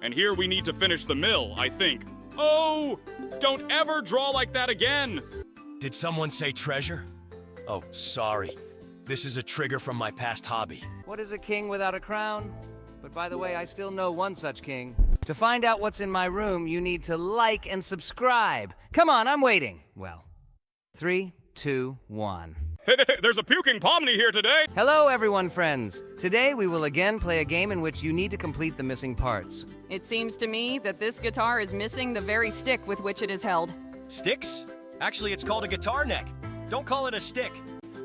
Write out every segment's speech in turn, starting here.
And here we need to finish the mill, I think. Oh! Don't ever draw like that again! Did someone say treasure? Oh, sorry. This is a trigger from my past hobby. What is a king without a crown? But by the way, I still know one such king. To find out what's in my room, you need to like and subscribe. Come on, I'm waiting. Well, 3, 2, 1. There's a puking pomni here today! Hello, everyone, friends. Today, we will again play a game in which you need to complete the missing parts. It seems to me that this guitar is missing the very stick with which it is held. Sticks? Actually, it's called a guitar neck. Don't call it a stick.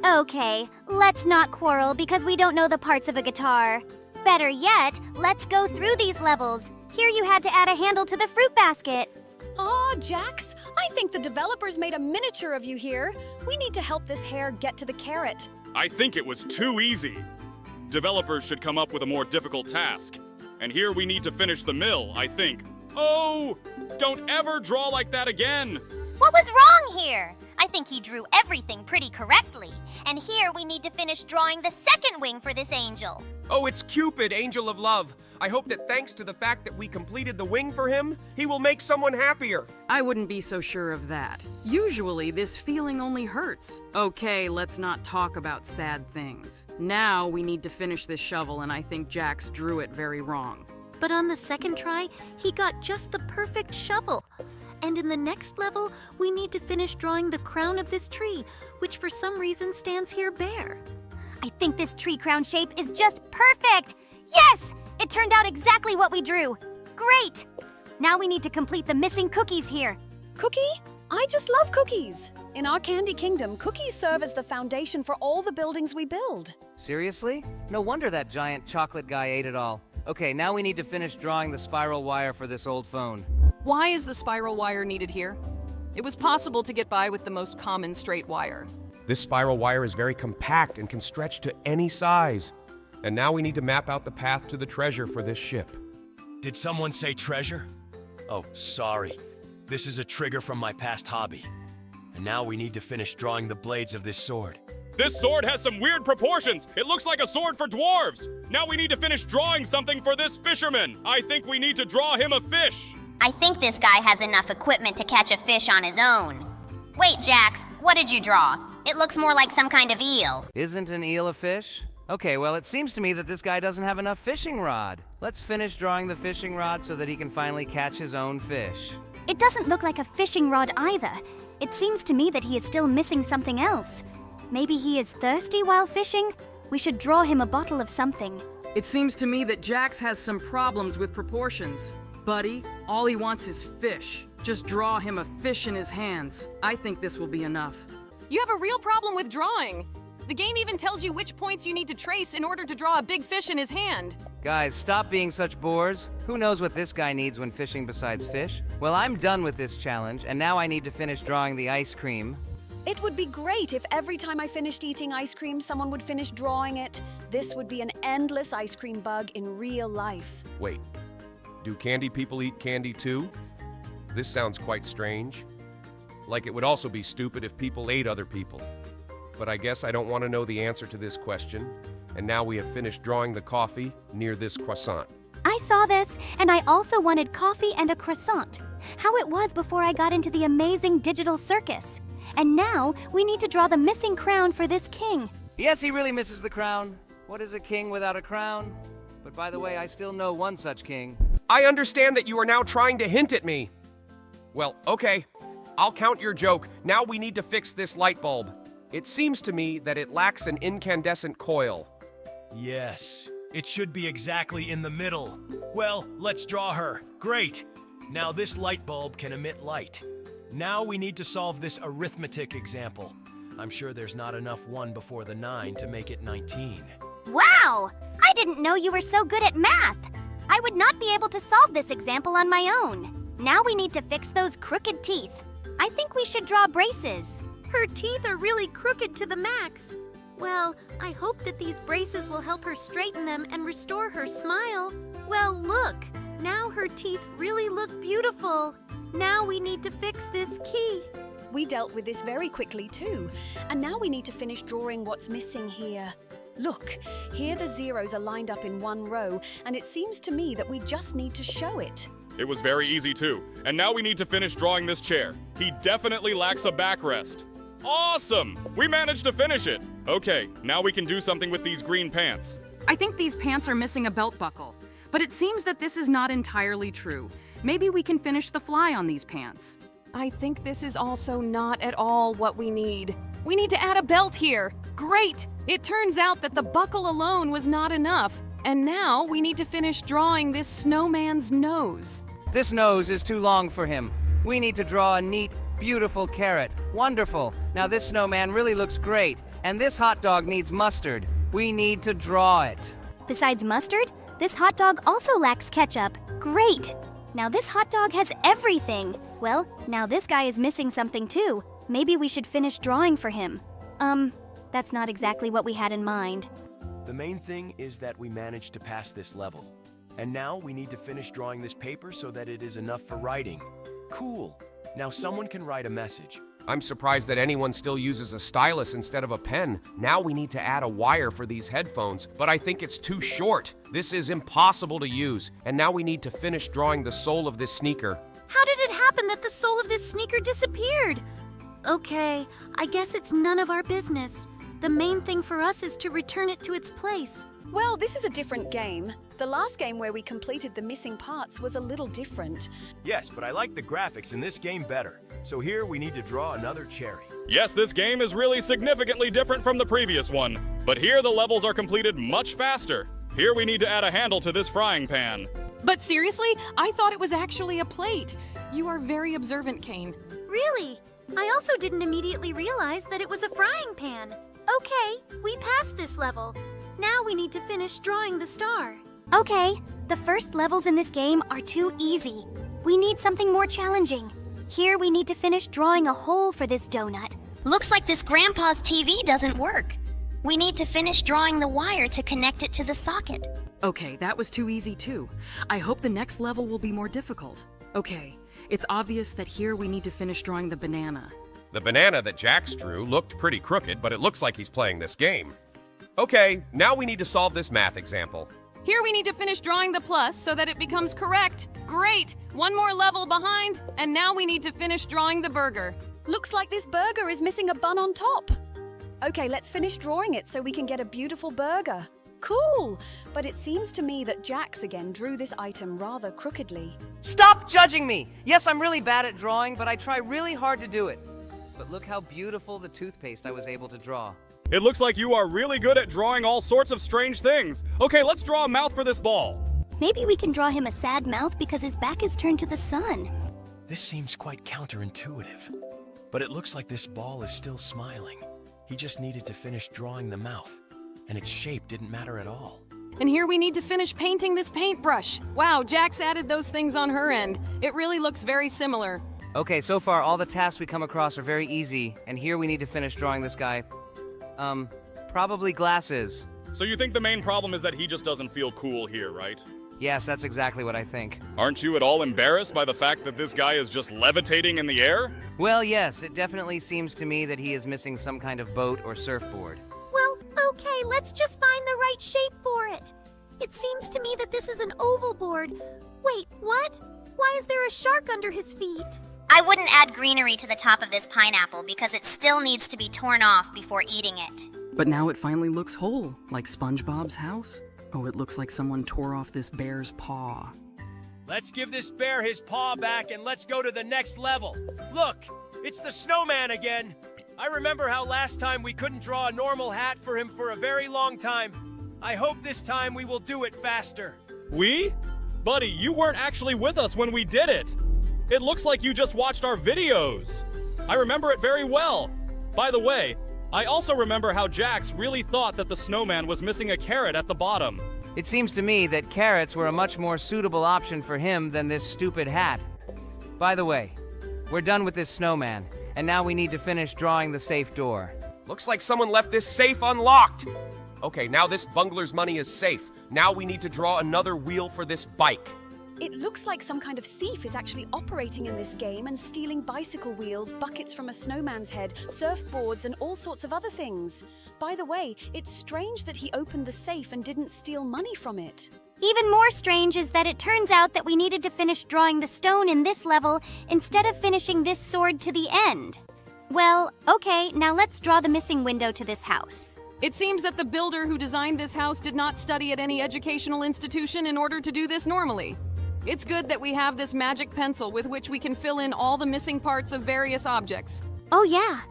Okay, let's not quarrel because we don't know the parts of a guitar. Better yet, let's go through these levels. Here you had to add a handle to the fruit basket. Aw, Jax, I think the developers made a miniature of you here. We need to help this hare get to the carrot. I think it was too easy. Developers should come up with a more difficult task. And here we need to finish the mill, I think. Oh! Don't ever draw like that again! What was wrong here? I think he drew everything pretty correctly. And here we need to finish drawing the second wing for this angel. Oh, it's Cupid, angel of love. I hope that thanks to the fact that we completed the wing for him, he will make someone happier. I wouldn't be so sure of that. Usually, this feeling only hurts. Okay, let's not talk about sad things. Now we need to finish this shovel, and I think Jax drew it very wrong. But on the second try, he got just the perfect shovel. And in the next level, we need to finish drawing the crown of this tree, which for some reason stands here bare. I think this tree crown shape is just perfect! Yes! It turned out exactly what we drew. Great! Now we need to complete the missing cookies here. Cookie? I just love cookies. In our Candy Kingdom, cookies serve as the foundation for all the buildings we build. Seriously? No wonder that giant chocolate guy ate it all. Okay, now we need to finish drawing the spiral wire for this old phone. Why is the spiral wire needed here? It was possible to get by with the most common straight wire. This spiral wire is very compact and can stretch to any size. And now we need to map out the path to the treasure for this ship. Did someone say treasure? Oh, sorry. This is a trigger from my past hobby. And now we need to finish drawing the blades of this sword. This sword has some weird proportions! It looks like a sword for dwarves! Now we need to finish drawing something for this fisherman! I think we need to draw him a fish! I think this guy has enough equipment to catch a fish on his own. Wait, Jax, what did you draw? It looks more like some kind of eel. Isn't an eel a fish? Okay, well, it seems to me that this guy doesn't have enough fishing rod. Let's finish drawing the fishing rod so that he can finally catch his own fish. It doesn't look like a fishing rod either. It seems to me that he is still missing something else. Maybe he is thirsty while fishing? We should draw him a bottle of something. It seems to me that Jax has some problems with proportions. Buddy, all he wants is fish. Just draw him a fish in his hands. I think this will be enough. You have a real problem with drawing. The game even tells you which points you need to trace in order to draw a big fish in his hand. Guys, stop being such bores. Who knows what this guy needs when fishing besides fish? Well, I'm done with this challenge, and now I need to finish drawing the ice cream. It would be great if every time I finished eating ice cream, someone would finish drawing it. This would be an endless ice cream bug in real life. Wait, do candy people eat candy too? This sounds quite strange. Like it would also be stupid if people ate other people. But I guess I don't want to know the answer to this question. And now we have finished drawing the coffee near this croissant. I saw this, and I also wanted coffee and a croissant. How it was before I got into the amazing digital circus. And now we need to draw the missing crown for this king. Yes, he really misses the crown. What is a king without a crown? But by the way, I still know one such king. I understand that you are now trying to hint at me. Well, okay. I'll count your joke. Now we need to fix this light bulb. It seems to me that it lacks an incandescent coil. Yes, it should be exactly in the middle. Well, let's draw her. Great. Now this light bulb can emit light. Now we need to solve this arithmetic example. I'm sure there's not enough 1 before the 9 to make it 19. Wow! I didn't know you were so good at math. I would not be able to solve this example on my own. Now we need to fix those crooked teeth. I think we should draw braces. Her teeth are really crooked to the max. Well, I hope that these braces will help her straighten them and restore her smile. Well, look! Now her teeth really look beautiful. Now we need to fix this key. We dealt with this very quickly too. And now we need to finish drawing what's missing here. Look, here the zeros are lined up in one row, and it seems to me that we just need to show it. It was very easy too. And now we need to finish drawing this chair. He definitely lacks a backrest. Awesome! We managed to finish it. Okay, now we can do something with these green pants. I think these pants are missing a belt buckle, but it seems that this is not entirely true. Maybe we can finish the fly on these pants. I think this is also not at all what we need. We need to add a belt here. Great! It turns out that the buckle alone was not enough. And now we need to finish drawing this snowman's nose. This nose is too long for him. We need to draw a neat, beautiful carrot. Wonderful. Now this snowman really looks great. And this hot dog needs mustard. We need to draw it. Besides mustard, this hot dog also lacks ketchup. Great! Now this hot dog has everything. Well, now this guy is missing something too. Maybe we should finish drawing for him. That's not exactly what we had in mind. The main thing is that we managed to pass this level. And now we need to finish drawing this paper so that it is enough for writing. Cool. Now someone can write a message. I'm surprised that anyone still uses a stylus instead of a pen. Now we need to add a wire for these headphones, but I think it's too short. This is impossible to use. And now we need to finish drawing the sole of this sneaker. How did it happen that the sole of this sneaker disappeared? Okay, I guess it's none of our business. The main thing for us is to return it to its place. Well, this is a different game. The last game where we completed the missing parts was a little different. Yes, but I like the graphics in this game better. So here we need to draw another cherry. Yes, this game is really significantly different from the previous one. But here the levels are completed much faster. Here we need to add a handle to this frying pan. But seriously, I thought it was actually a plate. You are very observant, Kane. Really? I also didn't immediately realize that it was a frying pan. Okay, we passed this level. Now we need to finish drawing the star. Okay, the first levels in this game are too easy. We need something more challenging. Here we need to finish drawing a hole for this donut. Looks like this grandpa's TV doesn't work. We need to finish drawing the wire to connect it to the socket. Okay, that was too easy too. I hope the next level will be more difficult. Okay, it's obvious that here we need to finish drawing the banana. The banana that Jax drew looked pretty crooked, but it looks like he's playing this game. Okay, now we need to solve this math example. Here we need to finish drawing the plus so that it becomes correct. Great! One more level behind, and now we need to finish drawing the burger. Looks like this burger is missing a bun on top. Okay, let's finish drawing it so we can get a beautiful burger. Cool! But it seems to me that Jax again drew this item rather crookedly. Stop judging me! Yes, I'm really bad at drawing, but I try really hard to do it. But look how beautiful the toothpaste I was able to draw. It looks like you are really good at drawing all sorts of strange things. Okay, let's draw a mouth for this ball. Maybe we can draw him a sad mouth because his back is turned to the sun. This seems quite counterintuitive. But it looks like this ball is still smiling. He just needed to finish drawing the mouth, and its shape didn't matter at all. And here we need to finish painting this paintbrush. Wow, Jax added those things on her end. It really looks very similar. Okay, so far all the tasks we come across are very easy, and here we need to finish drawing this guy. Probably glasses. So you think the main problem is that he just doesn't feel cool here, right? Yes, that's exactly what I think. Aren't you at all embarrassed by the fact that this guy is just levitating in the air? Well, yes, it definitely seems to me that he is missing some kind of boat or surfboard. Well, okay, let's just find the right shape for it. It seems to me that this is an oval board. Wait, what? Why is there a shark under his feet? I wouldn't add greenery to the top of this pineapple because it still needs to be torn off before eating it. But now it finally looks whole, like SpongeBob's house. Oh, it looks like someone tore off this bear's paw. Let's give this bear his paw back and let's go to the next level. Look, it's the snowman again. I remember how last time we couldn't draw a normal hat for him for a very long time. I hope this time we will do it faster. We? Buddy, you weren't actually with us when we did it. It looks like you just watched our videos. I remember it very well. By the way, I also remember how Jax really thought that the snowman was missing a carrot at the bottom. It seems to me that carrots were a much more suitable option for him than this stupid hat. By the way, we're done with this snowman, and now we need to finish drawing the safe door. Looks like someone left this safe unlocked. Okay, now this bungler's money is safe. Now we need to draw another wheel for this bike. It looks like some kind of thief is actually operating in this game and stealing bicycle wheels, buckets from a snowman's head, surfboards, and all sorts of other things. By the way, it's strange that he opened the safe and didn't steal money from it. Even more strange is that it turns out that we needed to finish drawing the stone in this level instead of finishing this sword to the end. Well, okay, now let's draw the missing window to this house. It seems that the builder who designed this house did not study at any educational institution in order to do this normally. It's good that we have this magic pencil with which we can fill in all the missing parts of various objects. Oh yeah.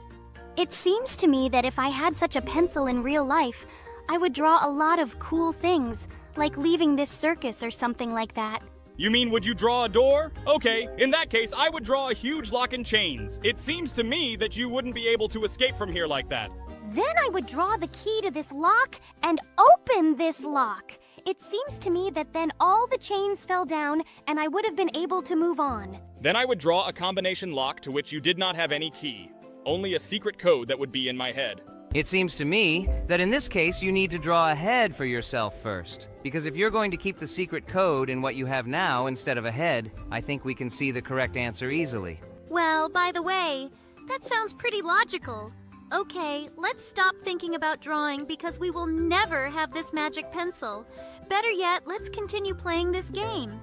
It seems to me that if I had such a pencil in real life, I would draw a lot of cool things, like leaving this circus or something like that. You mean, would you draw a door? Okay, in that case, I would draw a huge lock and chains. It seems to me that you wouldn't be able to escape from here like that. Then I would draw the key to this lock and open this lock. It seems to me that then all the chains fell down and I would have been able to move on. Then I would draw a combination lock to which you did not have any key. Only a secret code that would be in my head. It seems to me that in this case you need to draw a head for yourself first. Because if you're going to keep the secret code in what you have now instead of a head, I think we can see the correct answer easily. Well, by the way, that sounds pretty logical. Okay, let's stop thinking about drawing because we will never have this magic pencil. Better yet, let's continue playing this game.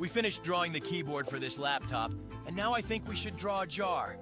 We finished drawing the keyboard for this laptop, and now I think we should draw a jar.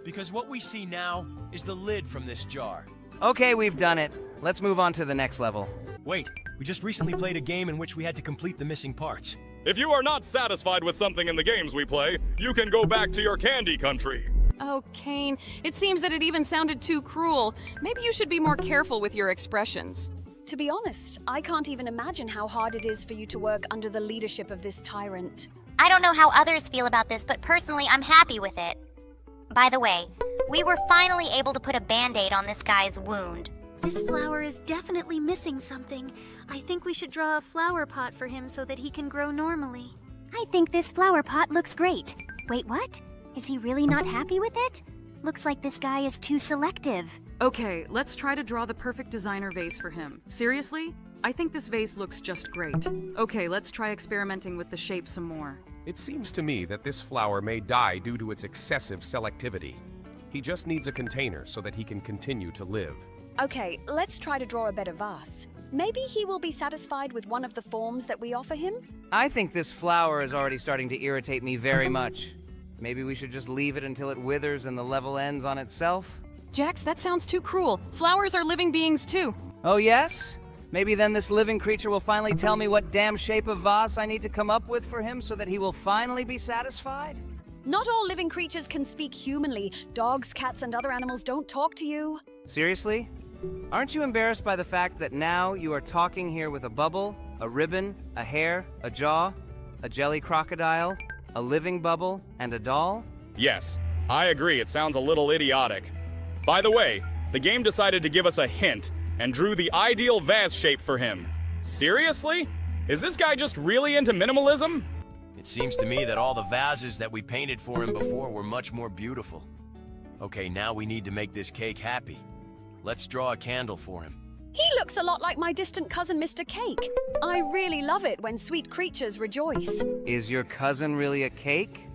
Because what we see now is the lid from this jar. Okay, we've done it. Let's move on to the next level. Wait, we just recently played a game in which we had to complete the missing parts. If you are not satisfied with something in the games we play, you can go back to your candy country. Oh, Kane, it seems that it even sounded too cruel. Maybe you should be more careful with your expressions. To be honest, I can't even imagine how hard it is for you to work under the leadership of this tyrant. I don't know how others feel about this, but personally, I'm happy with it. By the way, we were finally able to put a band-aid on this guy's wound. This flower is definitely missing something. I think we should draw a flower pot for him so that he can grow normally. I think this flower pot looks great. Wait, what? Is he really not happy with it? Looks like this guy is too selective. Okay, let's try to draw the perfect designer vase for him. Seriously? I think this vase looks just great. Okay, let's try experimenting with the shape some more. It seems to me that this flower may die due to its excessive selectivity. He just needs a container so that he can continue to live. Okay, let's try to draw a better vase. Maybe he will be satisfied with one of the forms that we offer him? I think this flower is already starting to irritate me very much. Maybe we should just leave it until it withers and the level ends on itself? Jax, that sounds too cruel. Flowers are living beings too. Oh yes? Maybe then this living creature will finally tell me what damn shape of vase I need to come up with for him so that he will finally be satisfied? Not all living creatures can speak humanly. Dogs, cats, and other animals don't talk to you. Seriously? Aren't you embarrassed by the fact that now you are talking here with a bubble, a ribbon, a hair, a jaw, a jelly crocodile, a living bubble, and a doll? Yes, I agree, it sounds a little idiotic. By the way, the game decided to give us a hint and drew the ideal vase shape for him. Seriously? Is this guy just really into minimalism? It seems to me that all the vases that we painted for him before were much more beautiful. Okay, now we need to make this cake happy. Let's draw a candle for him. He looks a lot like my distant cousin, Mr. Cake. I really love it when sweet creatures rejoice. Is your cousin really a cake?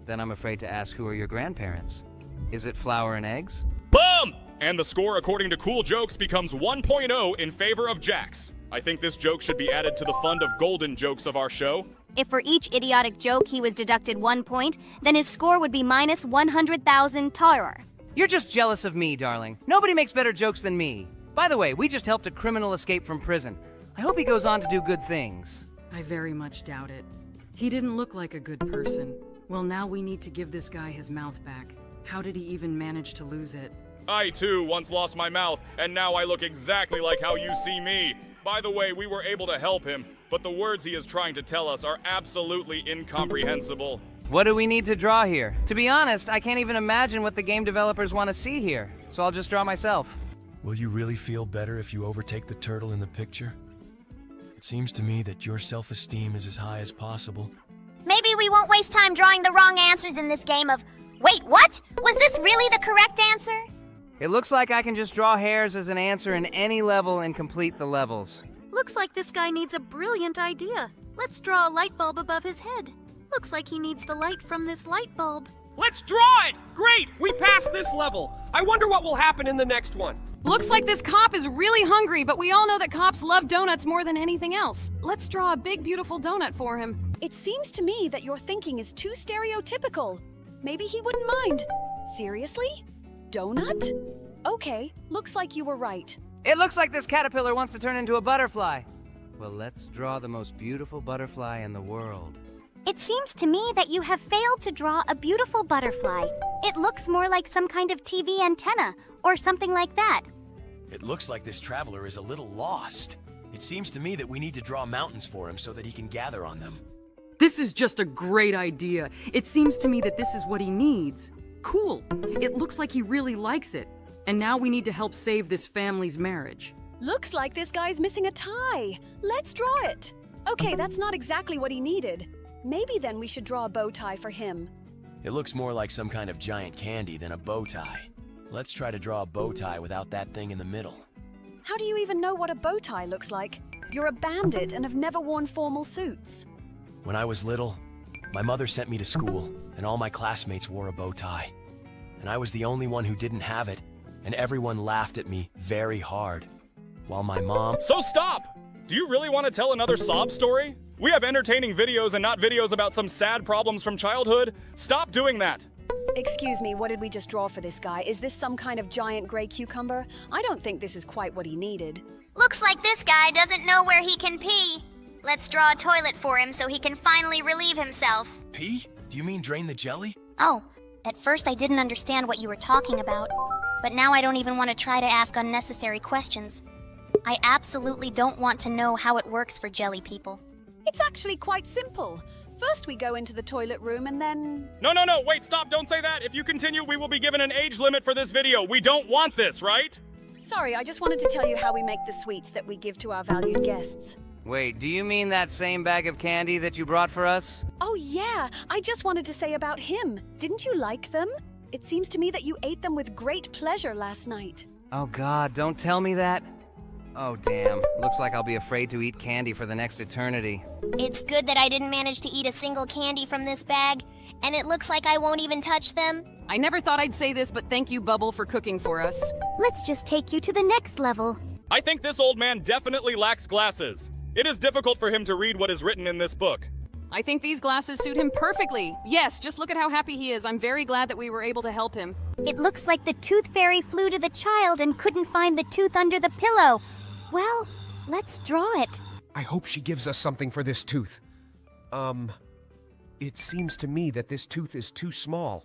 Then I'm afraid to ask, who are your grandparents? Is it flour and eggs? Boom! And the score, according to Cool Jokes, becomes 1.0 in favor of Jax. I think this joke should be added to the fund of golden jokes of our show. If for each idiotic joke he was deducted 1 point, then his score would be minus 100,000 Tyrar. You're just jealous of me, darling. Nobody makes better jokes than me. By the way, we just helped a criminal escape from prison. I hope he goes on to do good things. I very much doubt it. He didn't look like a good person. Well, now we need to give this guy his mouth back. How did he even manage to lose it? I too once lost my mouth, and now I look exactly like how you see me. By the way, we were able to help him, but the words he is trying to tell us are absolutely incomprehensible. What do we need to draw here? To be honest, I can't even imagine what the game developers want to see here, so I'll just draw myself. Will you really feel better if you overtake the turtle in the picture? It seems to me that your self-esteem is as high as possible. Maybe we won't waste time drawing the wrong answers in this game of, wait, what? Was this really the correct answer? It looks like I can just draw hairs as an answer in any level and complete the levels. Looks like this guy needs a brilliant idea. Let's draw a light bulb above his head. Looks like he needs the light from this light bulb. Let's draw it! Great! We passed this level. I wonder what will happen in the next one. Looks like this cop is really hungry, but we all know that cops love donuts more than anything else. Let's draw a big, beautiful donut for him. It seems to me that your thinking is too stereotypical. Maybe he wouldn't mind. Seriously? Donut? Okay, looks like you were right. It looks like this caterpillar wants to turn into a butterfly. Well, let's draw the most beautiful butterfly in the world. It seems to me that you have failed to draw a beautiful butterfly. It looks more like some kind of TV antenna, or something like that. It looks like this traveler is a little lost. It seems to me that we need to draw mountains for him so that he can gather on them. This is just a great idea. It seems to me that this is what he needs. Cool. It looks like he really likes it. And now we need to help save this family's marriage. Looks like this guy's missing a tie. Let's draw it. Okay, that's not exactly what he needed. Maybe then we should draw a bow tie for him. It looks more like some kind of giant candy than a bow tie. Let's try to draw a bow tie without that thing in the middle. How do you even know what a bow tie looks like? You're a bandit and have never worn formal suits. When I was little, my mother sent me to school, and all my classmates wore a bow tie. And I was the only one who didn't have it, and everyone laughed at me very hard. While my mom... So stop! Do you really want to tell another sob story? We have entertaining videos and not videos about some sad problems from childhood. Stop doing that! Excuse me, what did we just draw for this guy? Is this some kind of giant gray cucumber? I don't think this is quite what he needed. Looks like this guy doesn't know where he can pee. Let's draw a toilet for him so he can finally relieve himself. Pee? Do you mean drain the jelly? Oh, at first I didn't understand what you were talking about, but now I don't even want to try to ask unnecessary questions. I absolutely don't want to know how it works for jelly people. It's actually quite simple. First we go into the toilet room and then... No, wait, stop, don't say that. If you continue, we will be given an age limit for this video. We don't want this, right? Sorry, I just wanted to tell you how we make the sweets that we give to our valued guests. Wait, do you mean that same bag of candy that you brought for us? Oh yeah, I just wanted to say about him. Didn't you like them? It seems to me that you ate them with great pleasure last night. Oh God, don't tell me that. Oh damn, looks like I'll be afraid to eat candy for the next eternity. It's good that I didn't manage to eat a single candy from this bag, and it looks like I won't even touch them. I never thought I'd say this, but thank you, Bubble, for cooking for us. Let's just take you to the next level. I think this old man definitely lacks glasses. It is difficult for him to read what is written in this book. I think these glasses suit him perfectly. Yes, just look at how happy he is. I'm very glad that we were able to help him. It looks like the tooth fairy flew to the child and couldn't find the tooth under the pillow. Well, let's draw it. I hope she gives us something for this tooth. It seems to me that this tooth is too small.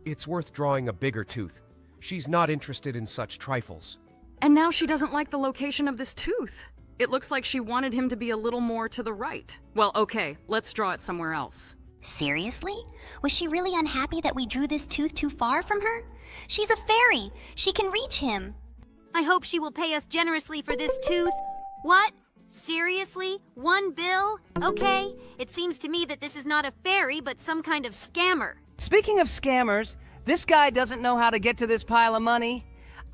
It's worth drawing a bigger tooth. She's not interested in such trifles. And now she doesn't like the location of this tooth. It looks like she wanted him to be a little more to the right. Well, okay, let's draw it somewhere else. Seriously? Was she really unhappy that we drew this tooth too far from her? She's a fairy. She can reach him. I hope she will pay us generously for this tooth. What? Seriously? 1 bill? Okay. It seems to me that this is not a fairy, but some kind of scammer. Speaking of scammers, this guy doesn't know how to get to this pile of money.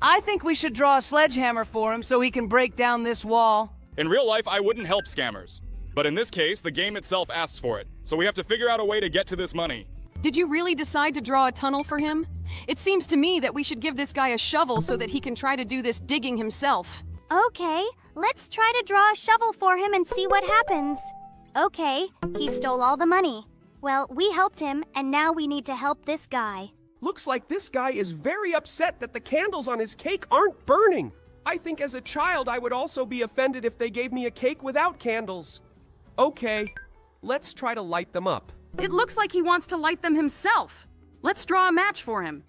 I think we should draw a sledgehammer for him so he can break down this wall. In real life, I wouldn't help scammers. But in this case, the game itself asks for it. So we have to figure out a way to get to this money. Did you really decide to draw a tunnel for him? It seems to me that we should give this guy a shovel so that he can try to do this digging himself. Okay, let's try to draw a shovel for him and see what happens. Okay, he stole all the money. Well, we helped him, and now we need to help this guy. Looks like this guy is very upset that the candles on his cake aren't burning. I think as a child I would also be offended if they gave me a cake without candles. Okay, let's try to light them up. It looks like he wants to light them himself. Let's draw a match for him.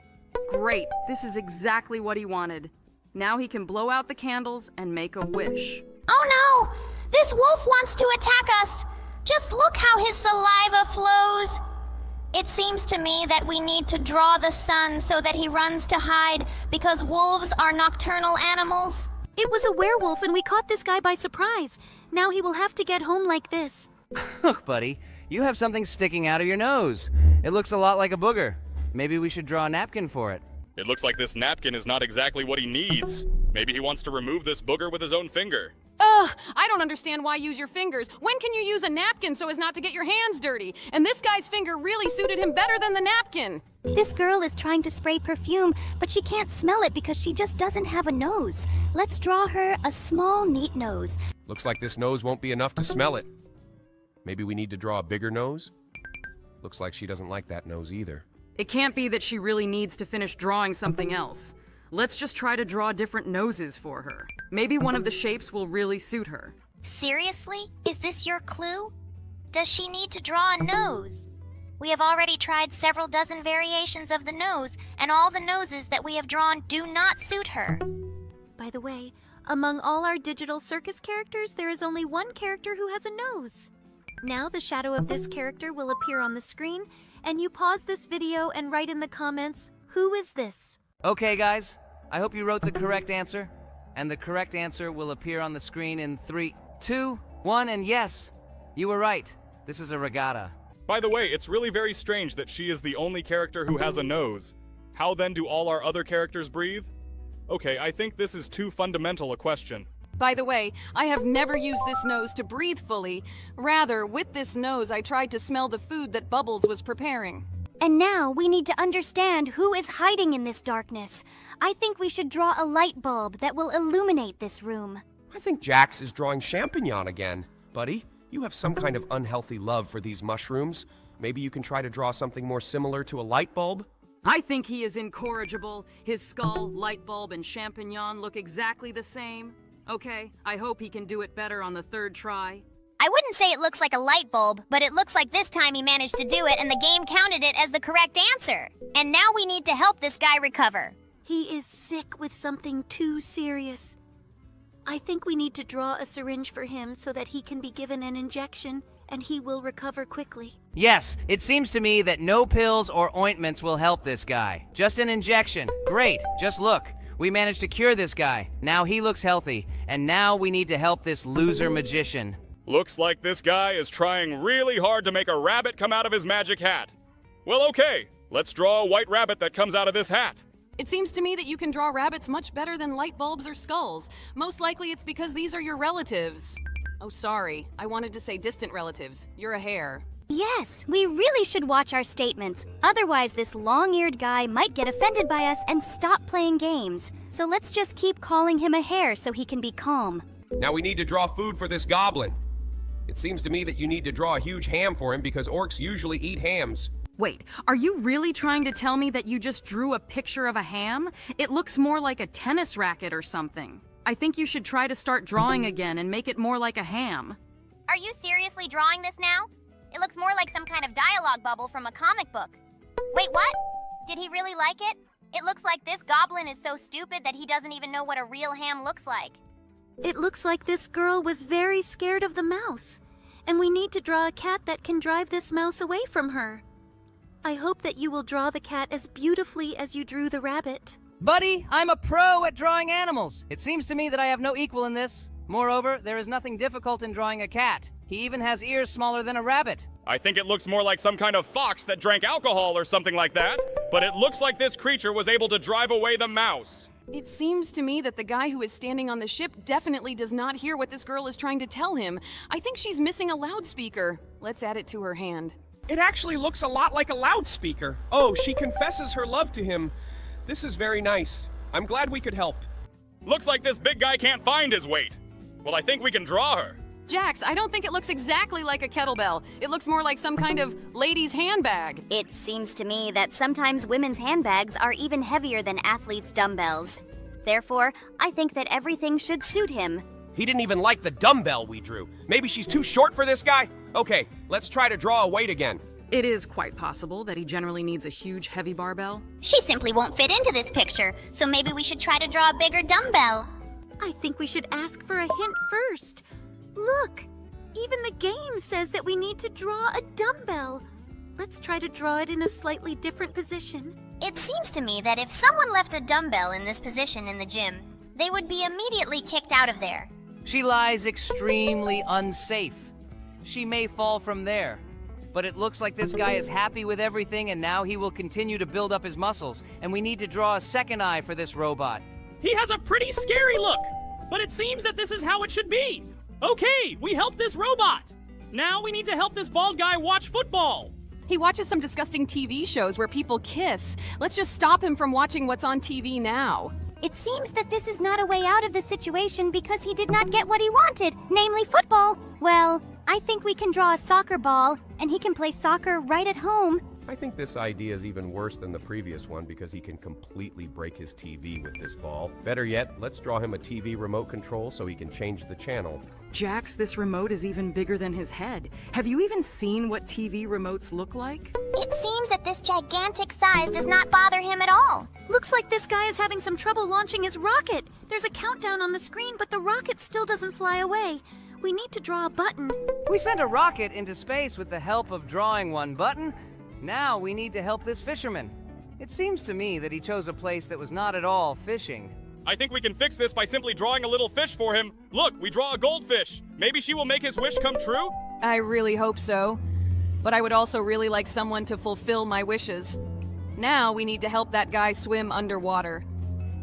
Great, this is exactly what he wanted. Now he can blow out the candles and make a wish. Oh no! This wolf wants to attack us! Just look how his saliva flows! It seems to me that we need to draw the sun so that he runs to hide, because wolves are nocturnal animals. It was a werewolf and we caught this guy by surprise. Now he will have to get home like this. Look, buddy, you have something sticking out of your nose. It looks a lot like a booger. Maybe we should draw a napkin for it. It looks like this napkin is not exactly what he needs. Maybe he wants to remove this booger with his own finger. Ugh, I don't understand why you use your fingers. When can you use a napkin so as not to get your hands dirty? And this guy's finger really suited him better than the napkin. This girl is trying to spray perfume, but she can't smell it because she just doesn't have a nose. Let's draw her a small, neat nose. Looks like this nose won't be enough to smell it. Maybe we need to draw a bigger nose? Looks like she doesn't like that nose either. It can't be that she really needs to finish drawing something else. Let's just try to draw different noses for her. Maybe one of the shapes will really suit her. Seriously? Is this your clue? Does she need to draw a nose? We have already tried several dozen variations of the nose, and all the noses that we have drawn do not suit her. By the way, among all our digital circus characters, there is only one character who has a nose. Now the shadow of this character will appear on the screen, and you pause this video and write in the comments, who is this? Okay, guys, I hope you wrote the correct answer. And the correct answer will appear on the screen in 3, 2, 1, and yes, you were right. This is a regatta. By the way, it's really very strange that she is the only character who has a nose. How then do all our other characters breathe? Okay, I think this is too fundamental a question. By the way, I have never used this nose to breathe fully. Rather, with this nose, I tried to smell the food that Bubbles was preparing. And now we need to understand who is hiding in this darkness. I think we should draw a light bulb that will illuminate this room. I think Jax is drawing champignon again. Buddy, you have some kind of unhealthy love for these mushrooms. Maybe you can try to draw something more similar to a light bulb? I think he is incorrigible. His skull, light bulb, and champignon look exactly the same. Okay, I hope he can do it better on the third try. I wouldn't say it looks like a light bulb, but it looks like this time he managed to do it and the game counted it as the correct answer. And now we need to help this guy recover. He is sick with something too serious. I think we need to draw a syringe for him so that he can be given an injection and he will recover quickly. Yes, it seems to me that no pills or ointments will help this guy. Just an injection. Great, just look. We managed to cure this guy. Now he looks healthy. And now we need to help this loser magician. Looks like this guy is trying really hard to make a rabbit come out of his magic hat. Well, okay, let's draw a white rabbit that comes out of this hat. It seems to me that you can draw rabbits much better than light bulbs or skulls. Most likely it's because these are your relatives. Oh, sorry. I wanted to say distant relatives. You're a hare. Yes, we really should watch our statements. Otherwise, this long-eared guy might get offended by us and stop playing games. So let's just keep calling him a hare so he can be calm. Now we need to draw food for this goblin. It seems to me that you need to draw a huge ham for him because orcs usually eat hams. Wait, are you really trying to tell me that you just drew a picture of a ham? It looks more like a tennis racket or something. I think you should try to start drawing again and make it more like a ham. Are you seriously drawing this now? It looks more like some kind of dialogue bubble from a comic book. Wait, what? Did he really like it? It looks like this goblin is so stupid that he doesn't even know what a real ham looks like. It looks like this girl was very scared of the mouse, and we need to draw a cat that can drive this mouse away from her. I hope that you will draw the cat as beautifully as you drew the rabbit. Buddy, I'm a pro at drawing animals. It seems to me that I have no equal in this. Moreover, there is nothing difficult in drawing a cat. He even has ears smaller than a rabbit. I think it looks more like some kind of fox that drank alcohol or something like that. But it looks like this creature was able to drive away the mouse. It seems to me that the guy who is standing on the ship definitely does not hear what this girl is trying to tell him. I think she's missing a loudspeaker. Let's add it to her hand. It actually looks a lot like a loudspeaker. Oh, she confesses her love to him. This is very nice. I'm glad we could help. Looks like this big guy can't find his weight. Well, I think we can draw her. Jax, I don't think it looks exactly like a kettlebell. It looks more like some kind of lady's handbag. It seems to me that sometimes women's handbags are even heavier than athletes' dumbbells. Therefore, I think that everything should suit him. He didn't even like the dumbbell we drew. Maybe she's too short for this guy? Okay, let's try to draw a weight again. It is quite possible that he generally needs a huge, heavy barbell. She simply won't fit into this picture, so maybe we should try to draw a bigger dumbbell. I think we should ask for a hint first. Look, even the game says that we need to draw a dumbbell. Let's try to draw it in a slightly different position. It seems to me that if someone left a dumbbell in this position in the gym, they would be immediately kicked out of there. She lies extremely unsafe. She may fall from there. But it looks like this guy is happy with everything and now he will continue to build up his muscles. And we need to draw a second eye for this robot. He has a pretty scary look. but it seems that this is how it should be. Okay, we helped this robot. Now we need to help this bald guy watch football. He watches some disgusting TV shows where people kiss. Let's just stop him from watching what's on TV now. It seems that this is not a way out of the situation because he did not get what he wanted, namely football. Well, I think we can draw a soccer ball, and he can play soccer right at home. I think this idea is even worse than the previous one because he can completely break his TV with this ball. Better yet, let's draw him a TV remote control so he can change the channel. Jax, this remote is even bigger than his head. Have you even seen what TV remotes look like? It seems that this gigantic size does not bother him at all. Looks like this guy is having some trouble launching his rocket. There's a countdown on the screen, but the rocket still doesn't fly away. We need to draw a button. We sent a rocket into space with the help of drawing one button. Now we need to help this fisherman. It seems to me that he chose a place that was not at all fishing. I think we can fix this by simply drawing a little fish for him. Look, we draw a goldfish. Maybe she will make his wish come true? I really hope so. But I would also really like someone to fulfill my wishes. Now we need to help that guy swim underwater.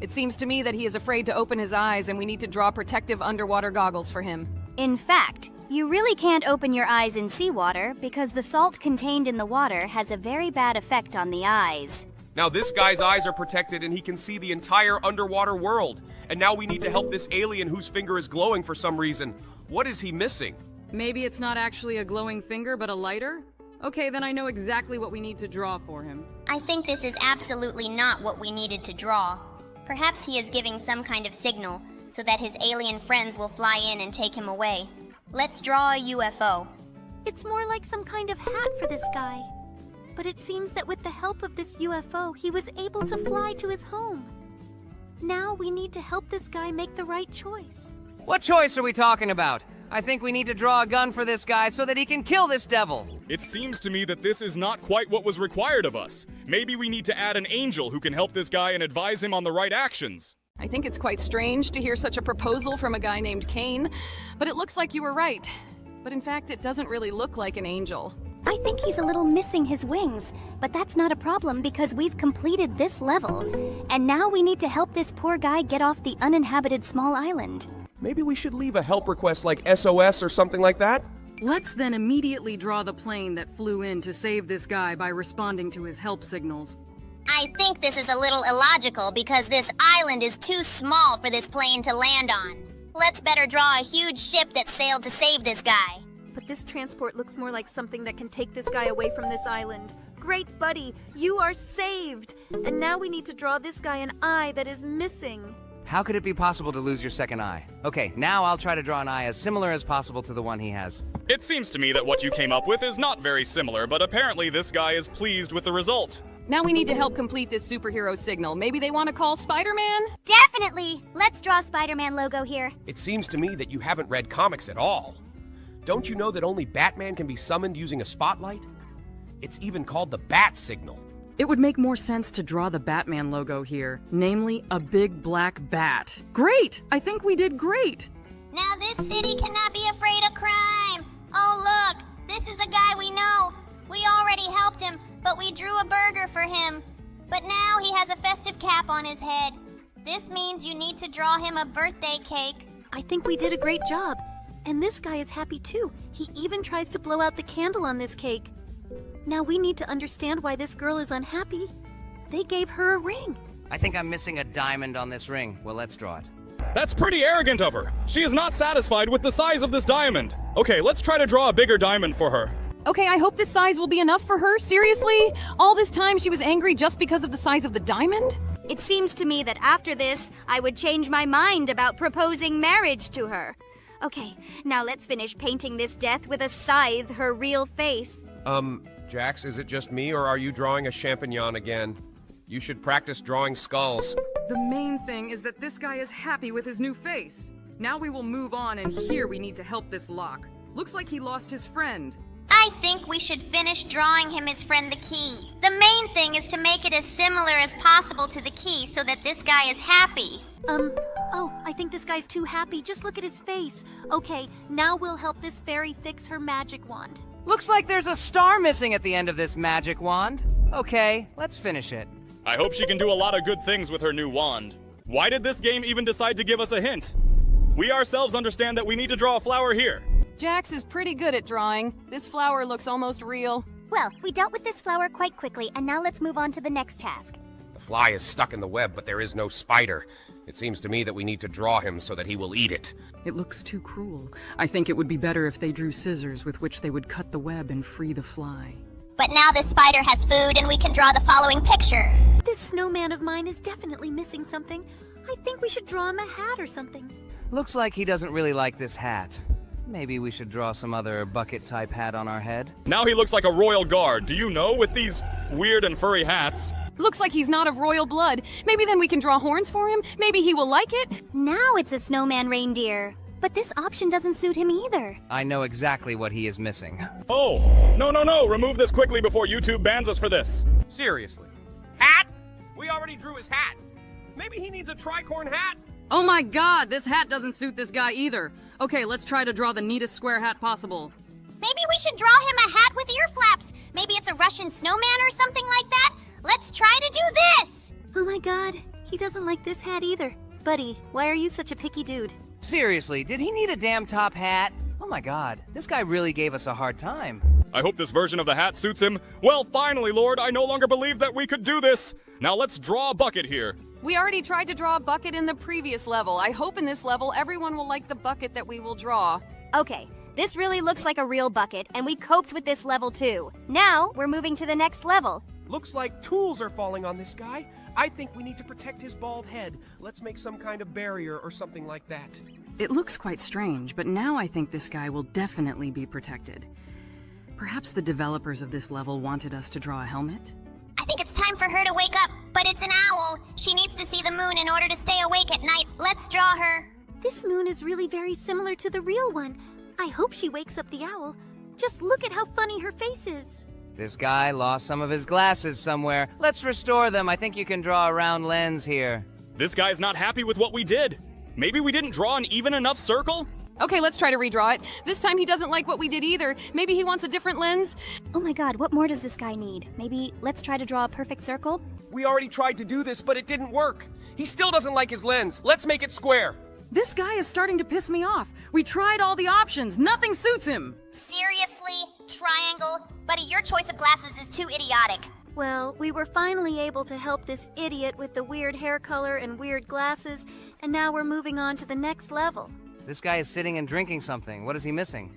It seems to me that he is afraid to open his eyes and we need to draw protective underwater goggles for him. In fact, you really can't open your eyes in seawater because the salt contained in the water has a very bad effect on the eyes. Now this guy's eyes are protected and he can see the entire underwater world. And now we need to help this alien whose finger is glowing for some reason. What is he missing? Maybe it's not actually a glowing finger, but a lighter? Okay, then I know exactly what we need to draw for him. I think this is absolutely not what we needed to draw. Perhaps he is giving some kind of signal so that his alien friends will fly in and take him away. Let's draw a UFO. It's more like some kind of hat for this guy. But it seems that with the help of this UFO, he was able to fly to his home. Now we need to help this guy make the right choice. What choice are we talking about? I think we need to draw a gun for this guy so that he can kill this devil. It seems to me that this is not quite what was required of us. Maybe we need to add an angel who can help this guy and advise him on the right actions. I think it's quite strange to hear such a proposal from a guy named Kane, but it looks like you were right. But in fact, it doesn't really look like an angel. I think he's a little missing his wings, but that's not a problem because we've completed this level. And now we need to help this poor guy get off the uninhabited small island. Maybe we should leave a help request like SOS or something like that? Let's then immediately draw the plane that flew in to save this guy by responding to his help signals. I think this is a little illogical because this island is too small for this plane to land on. Let's better draw a huge ship that sailed to save this guy. But this transport looks more like something that can take this guy away from this island. Great buddy, you are saved! And now we need to draw this guy an eye that is missing. How could it be possible to lose your second eye? Okay, now I'll try to draw an eye as similar as possible to the one he has. It seems to me that what you came up with is not very similar, but apparently this guy is pleased with the result. Now we need to help complete this superhero signal. Maybe they want to call Spider-Man? Definitely! Let's draw Spider-Man logo here. It seems to me that you haven't read comics at all. Don't you know that only Batman can be summoned using a spotlight? It's even called the Bat Signal. It would make more sense to draw the Batman logo here, namely a big black bat. Great! I think we did great! Now this city cannot be afraid of crime. Oh look, this is a guy we know. We already helped him, but we drew a burger for him. But now he has a festive cap on his head. This means you need to draw him a birthday cake. I think we did a great job. And this guy is happy too. He even tries to blow out the candle on this cake. Now we need to understand why this girl is unhappy. They gave her a ring. I think I'm missing a diamond on this ring. Well, let's draw it. That's pretty arrogant of her. She is not satisfied with the size of this diamond. Okay, let's try to draw a bigger diamond for her. Okay, I hope this size will be enough for her. Seriously? All this time she was angry just because of the size of the diamond? It seems to me that after this, I would change my mind about proposing marriage to her. Okay, now let's finish painting this death with a scythe her real face. Jax, is it just me or are you drawing a champignon again? You should practice drawing skulls. The main thing is that this guy is happy with his new face. Now we will move on, and here we need to help this lock. Looks like he lost his friend. I think we should finish drawing him his friend the key. The main thing is to make it as similar as possible to the key so that this guy is happy. Oh, I think this guy's too happy. Just look at his face. Okay, now we'll help this fairy fix her magic wand. Looks like there's a star missing at the end of this magic wand. Okay, let's finish it. I hope she can do a lot of good things with her new wand. Why did this game even decide to give us a hint? We ourselves understand that we need to draw a flower here. Jax is pretty good at drawing. This flower looks almost real. Well, we dealt with this flower quite quickly, and now let's move on to the next task. The fly is stuck in the web, but there is no spider. It seems to me that we need to draw him so that he will eat it. It looks too cruel. I think it would be better if they drew scissors with which they would cut the web and free the fly. But now the spider has food and we can draw the following picture. This snowman of mine is definitely missing something. I think we should draw him a hat or something. Looks like he doesn't really like this hat. Maybe we should draw some other bucket-type hat on our head. Now he looks like a royal guard, do you know, with these weird and furry hats. Looks like he's not of royal blood. Maybe then we can draw horns for him? Maybe he will like it? Now it's a snowman reindeer. But this option doesn't suit him either. I know exactly what he is missing. Oh, no, remove this quickly before YouTube bans us for this. Seriously. Hat? We already drew his hat. Maybe he needs a tricorn hat? Oh my god, this hat doesn't suit this guy either. Okay, let's try to draw the neatest square hat possible. Maybe we should draw him a hat with ear flaps. Maybe it's a Russian snowman or something like that. Let's try to do this. Oh my god, he doesn't like this hat either. Buddy, why are you such a picky dude? Seriously, did he need a damn top hat? Oh my god, this guy really gave us a hard time. I hope this version of the hat suits him. Well, finally, Lord, I no longer believe that we could do this. Now let's draw a bucket here. We already tried to draw a bucket in the previous level. I hope in this level everyone will like the bucket that we will draw. Okay, this really looks like a real bucket, and we coped with this level too. Now, we're moving to the next level. Looks like tools are falling on this guy. I think we need to protect his bald head. Let's make some kind of barrier or something like that. It looks quite strange, but now I think this guy will definitely be protected. Perhaps the developers of this level wanted us to draw a helmet? I think it's time for her to wake up, but it's an owl. She needs to see the moon in order to stay awake at night. Let's draw her. This moon is really very similar to the real one. I hope she wakes up the owl. Just look at how funny her face is. This guy lost some of his glasses somewhere. Let's restore them. I think you can draw a round lens here. This guy's not happy with what we did. Maybe we didn't draw an even enough circle? Okay, let's try to redraw it. This time he doesn't like what we did either. Maybe he wants a different lens? Oh my god, what more does this guy need? Maybe let's try to draw a perfect circle? We already tried to do this, but it didn't work. He still doesn't like his lens. Let's make it square. This guy is starting to piss me off. We tried all the options. Nothing suits him. Seriously? Triangle? Buddy, your choice of glasses is too idiotic. Well, we were finally able to help this idiot with the weird hair color and weird glasses, and now we're moving on to the next level. This guy is sitting and drinking something. What is he missing?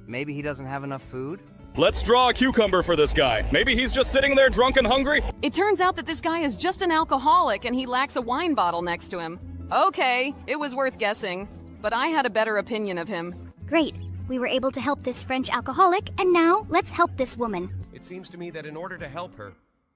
Maybe he doesn't have enough food? Let's draw a cucumber for this guy. Maybe he's just sitting there drunk and hungry. It turns out that this guy is just an alcoholic and he lacks a wine bottle next to him. Okay, it was worth guessing, but I had a better opinion of him. Great. We were able to help this French alcoholic, and now let's help this woman. It seems to me that in order to help her,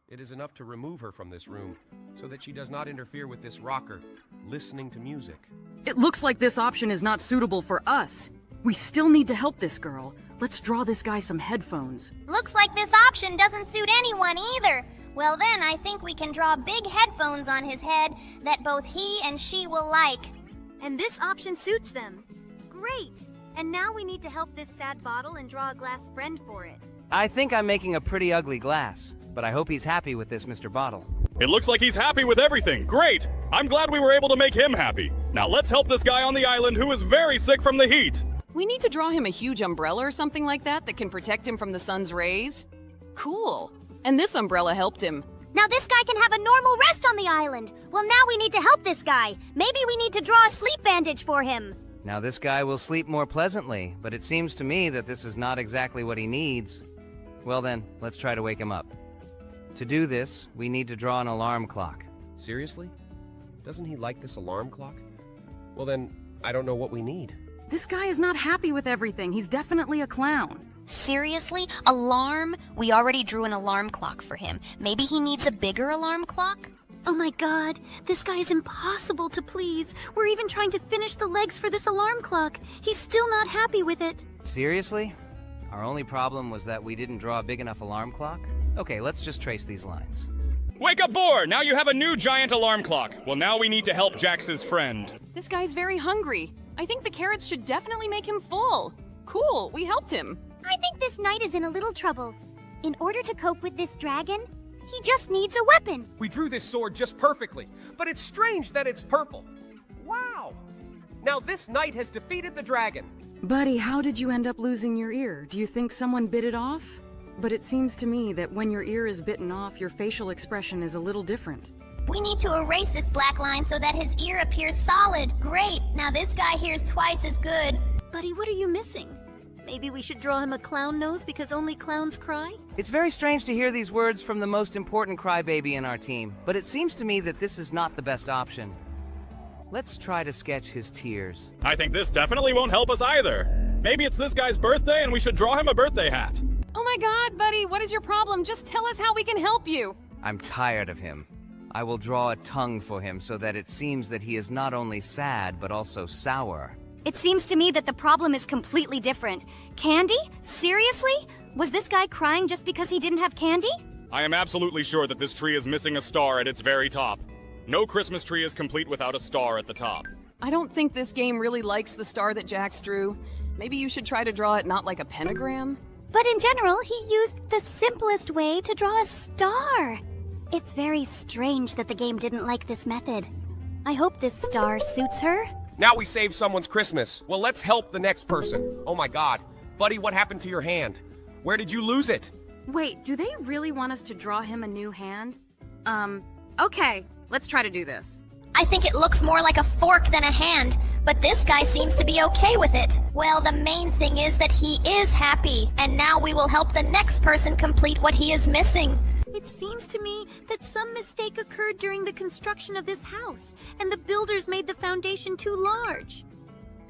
it is enough to remove her from this room so that she does not interfere with this rocker, listening to music. It looks like this option is not suitable for us. We still need to help this girl. Let's draw this guy some headphones. Looks like this option doesn't suit anyone either. Well then, I think we can draw big headphones on his head that both he and she will like. And this option suits them. Great! And now we need to help this sad bottle and draw a glass friend for it. I think I'm making a pretty ugly glass, but I hope he's happy with this, Mr. Bottle. It looks like he's happy with everything. Great! I'm glad we were able to make him happy. Now let's help this guy on the island who is very sick from the heat. We need to draw him a huge umbrella or something like that can protect him from the sun's rays. Cool. And this umbrella helped him. Now this guy can have a normal rest on the island. Well, now we need to help this guy. Maybe we need to draw a sleep bandage for him. Now this guy will sleep more pleasantly, but it seems to me that this is not exactly what he needs. Well then, let's try to wake him up. To do this, we need to draw an alarm clock. Seriously? Doesn't he like this alarm clock? Well then, I don't know what we need. This guy is not happy with everything. He's definitely a clown. Seriously? Alarm? We already drew an alarm clock for him. Maybe he needs a bigger alarm clock? Oh my god, this guy is impossible to please. We're even trying to finish the legs for this alarm clock. He's still not happy with it. Seriously? Our only problem was that we didn't draw a big enough alarm clock? Okay, let's just trace these lines. Wake up, Boar! Now you have a new giant alarm clock. Well, now we need to help Jax's friend. This guy's very hungry. I think the carrots should definitely make him full. Cool, we helped him. I think this knight is in a little trouble. In order to cope with this dragon, he just needs a weapon. We drew this sword just perfectly, but it's strange that it's purple. Wow! Now this knight has defeated the dragon. Buddy, how did you end up losing your ear? Do you think someone bit it off? But it seems to me that when your ear is bitten off, your facial expression is a little different. We need to erase this black line so that his ear appears solid. Great. Now this guy hears twice as good. Buddy, what are you missing? Maybe we should draw him a clown nose because only clowns cry? It's very strange to hear these words from the most important crybaby in our team, but it seems to me that this is not the best option. Let's try to sketch his tears. I think this definitely won't help us either. Maybe it's this guy's birthday and we should draw him a birthday hat. Oh my god, buddy, what is your problem? Just tell us how we can help you. I'm tired of him. I will draw a tongue for him so that it seems that he is not only sad, but also sour. It seems to me that the problem is completely different. Candy? Seriously? Was this guy crying just because he didn't have candy? I am absolutely sure that this tree is missing a star at its very top. No Christmas tree is complete without a star at the top. I don't think this game really likes the star that Jax drew. Maybe you should try to draw it not like a pentagram. But in general, he used the simplest way to draw a star. It's very strange that the game didn't like this method. I hope this star suits her. Now we saved someone's Christmas. Well, let's help the next person. Oh my god. Buddy, what happened to your hand? Where did you lose it? Wait, do they really want us to draw him a new hand? Okay, let's try to do this. I think it looks more like a fork than a hand, but this guy seems to be okay with it. Well, the main thing is that he is happy, and now we will help the next person complete what he is missing. It seems to me that some mistake occurred during the construction of this house, and the builders made the foundation too large.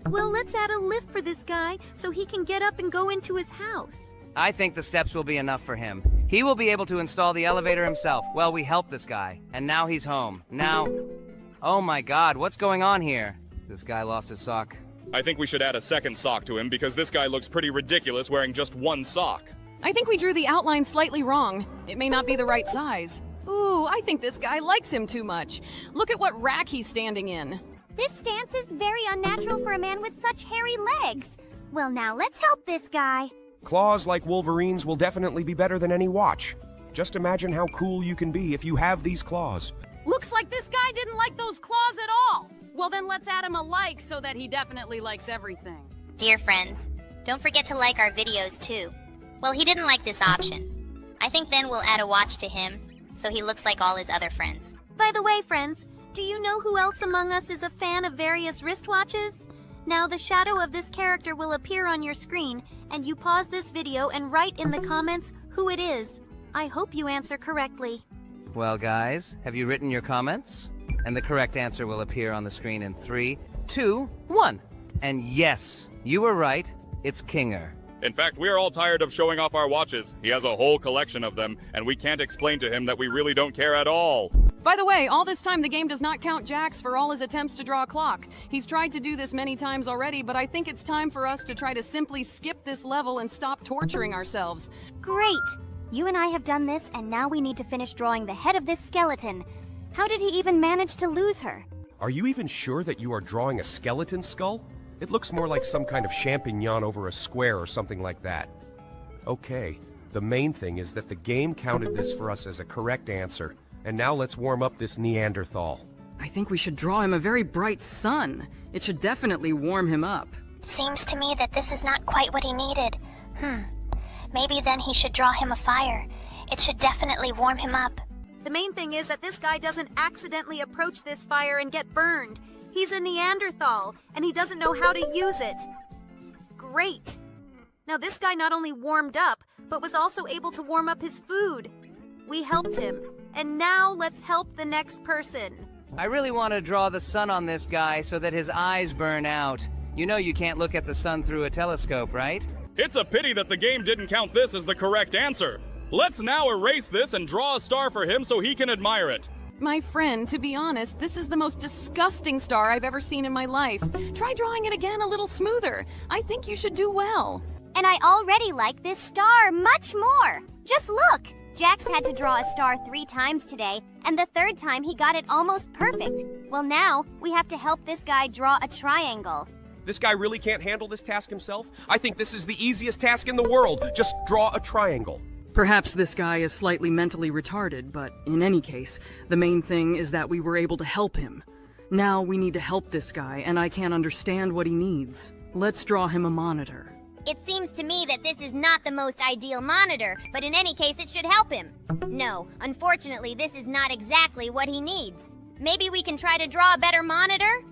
Well, let's add a lift for this guy so he can get up and go into his house. I think the steps will be enough for him. He will be able to install the elevator himself. Well, we helped this guy, and now he's home. Now... Oh my god, what's going on here? This guy lost his sock. I think we should add a second sock to him because this guy looks pretty ridiculous wearing just one sock. I think we drew the outline slightly wrong. It may not be the right size. Ooh, I think this guy likes him too much. Look at what rack he's standing in. This stance is very unnatural for a man with such hairy legs. Well, now let's help this guy. Claws like Wolverine's will definitely be better than any watch. Just imagine how cool you can be if you have these claws. Looks like this guy didn't like those claws at all. Well, then let's add him a like so that he definitely likes everything. Dear friends, don't forget to like our videos too. Well, he didn't like this option. I think then we'll add a watch to him, so he looks like all his other friends. By the way, friends, do you know who else among us is a fan of various wristwatches? Now the shadow of this character will appear on your screen, and you pause this video and write in the comments who it is. I hope you answer correctly. Well, guys, have you written your comments? And the correct answer will appear on the screen in 3, 2, 1. And yes, you were right. It's Kinger. In fact, we are all tired of showing off our watches. He has a whole collection of them, and we can't explain to him that we really don't care at all. By the way, all this time the game does not count Jax for all his attempts to draw a clock. He's tried to do this many times already, but I think it's time for us to try to simply skip this level and stop torturing ourselves. Great! You and I have done this, and now we need to finish drawing the head of this skeleton. How did he even manage to lose her? Are you even sure that you are drawing a skeleton skull? It looks more like some kind of champignon over a square or something like that. Okay, the main thing is that the game counted this for us as a correct answer, and now let's warm up this Neanderthal. I think we should draw him a very bright sun. It should definitely warm him up. It seems to me that this is not quite what he needed. Maybe then he should draw him a fire. It should definitely warm him up. The main thing is that this guy doesn't accidentally approach this fire and get burned. He's a Neanderthal, and he doesn't know how to use it. Great! Now this guy not only warmed up, but was also able to warm up his food. We helped him, and now let's help the next person. I really want to draw the sun on this guy so that his eyes burn out. You know you can't look at the sun through a telescope, right? It's a pity that the game didn't count this as the correct answer. Let's now erase this and draw a star for him so he can admire it. My friend, to be honest, this is the most disgusting star I've ever seen in my life. Try drawing it again a little smoother. I think you should do well. And I already like this star much more. Just look! Jax had to draw a star 3 times today, and the 3rd time he got it almost perfect. Well, now we have to help this guy draw a triangle. This guy really can't handle this task himself? I think this is the easiest task in the world. Just draw a triangle. Perhaps this guy is slightly mentally retarded, but in any case, the main thing is that we were able to help him. Now we need to help this guy, and I can't understand what he needs. Let's draw him a monitor. It seems to me that this is not the most ideal monitor, but in any case it should help him. No, unfortunately this is not exactly what he needs. Maybe we can try to draw a better monitor?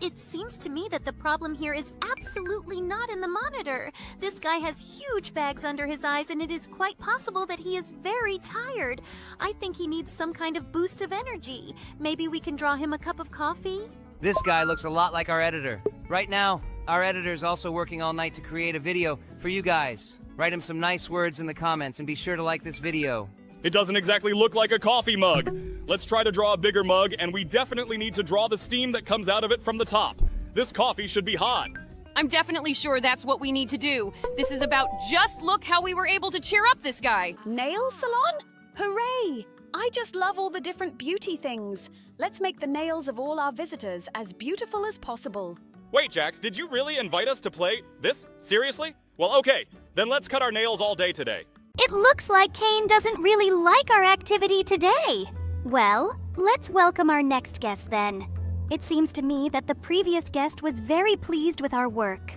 It seems to me that the problem here is absolutely not in the monitor. This guy has huge bags under his eyes, and it is quite possible that he is very tired. I think he needs some kind of boost of energy. Maybe we can draw him a cup of coffee? This guy looks a lot like our editor. Right now, our editor's also working all night to create a video for you guys. Write him some nice words in the comments and be sure to like this video. It doesn't exactly look like a coffee mug. Let's try to draw a bigger mug, and we definitely need to draw the steam that comes out of it from the top. This coffee should be hot. I'm definitely sure that's what we need to do. This is about just look how we were able to cheer up this guy. Nail salon? Hooray! I just love all the different beauty things. Let's make the nails of all our visitors as beautiful as possible. Wait, Jax, did you really invite us to play this? Seriously? Well, okay. Then let's cut our nails all day today. It looks like Kane doesn't really like our activity today. Well, let's welcome our next guest then. It seems to me that the previous guest was very pleased with our work.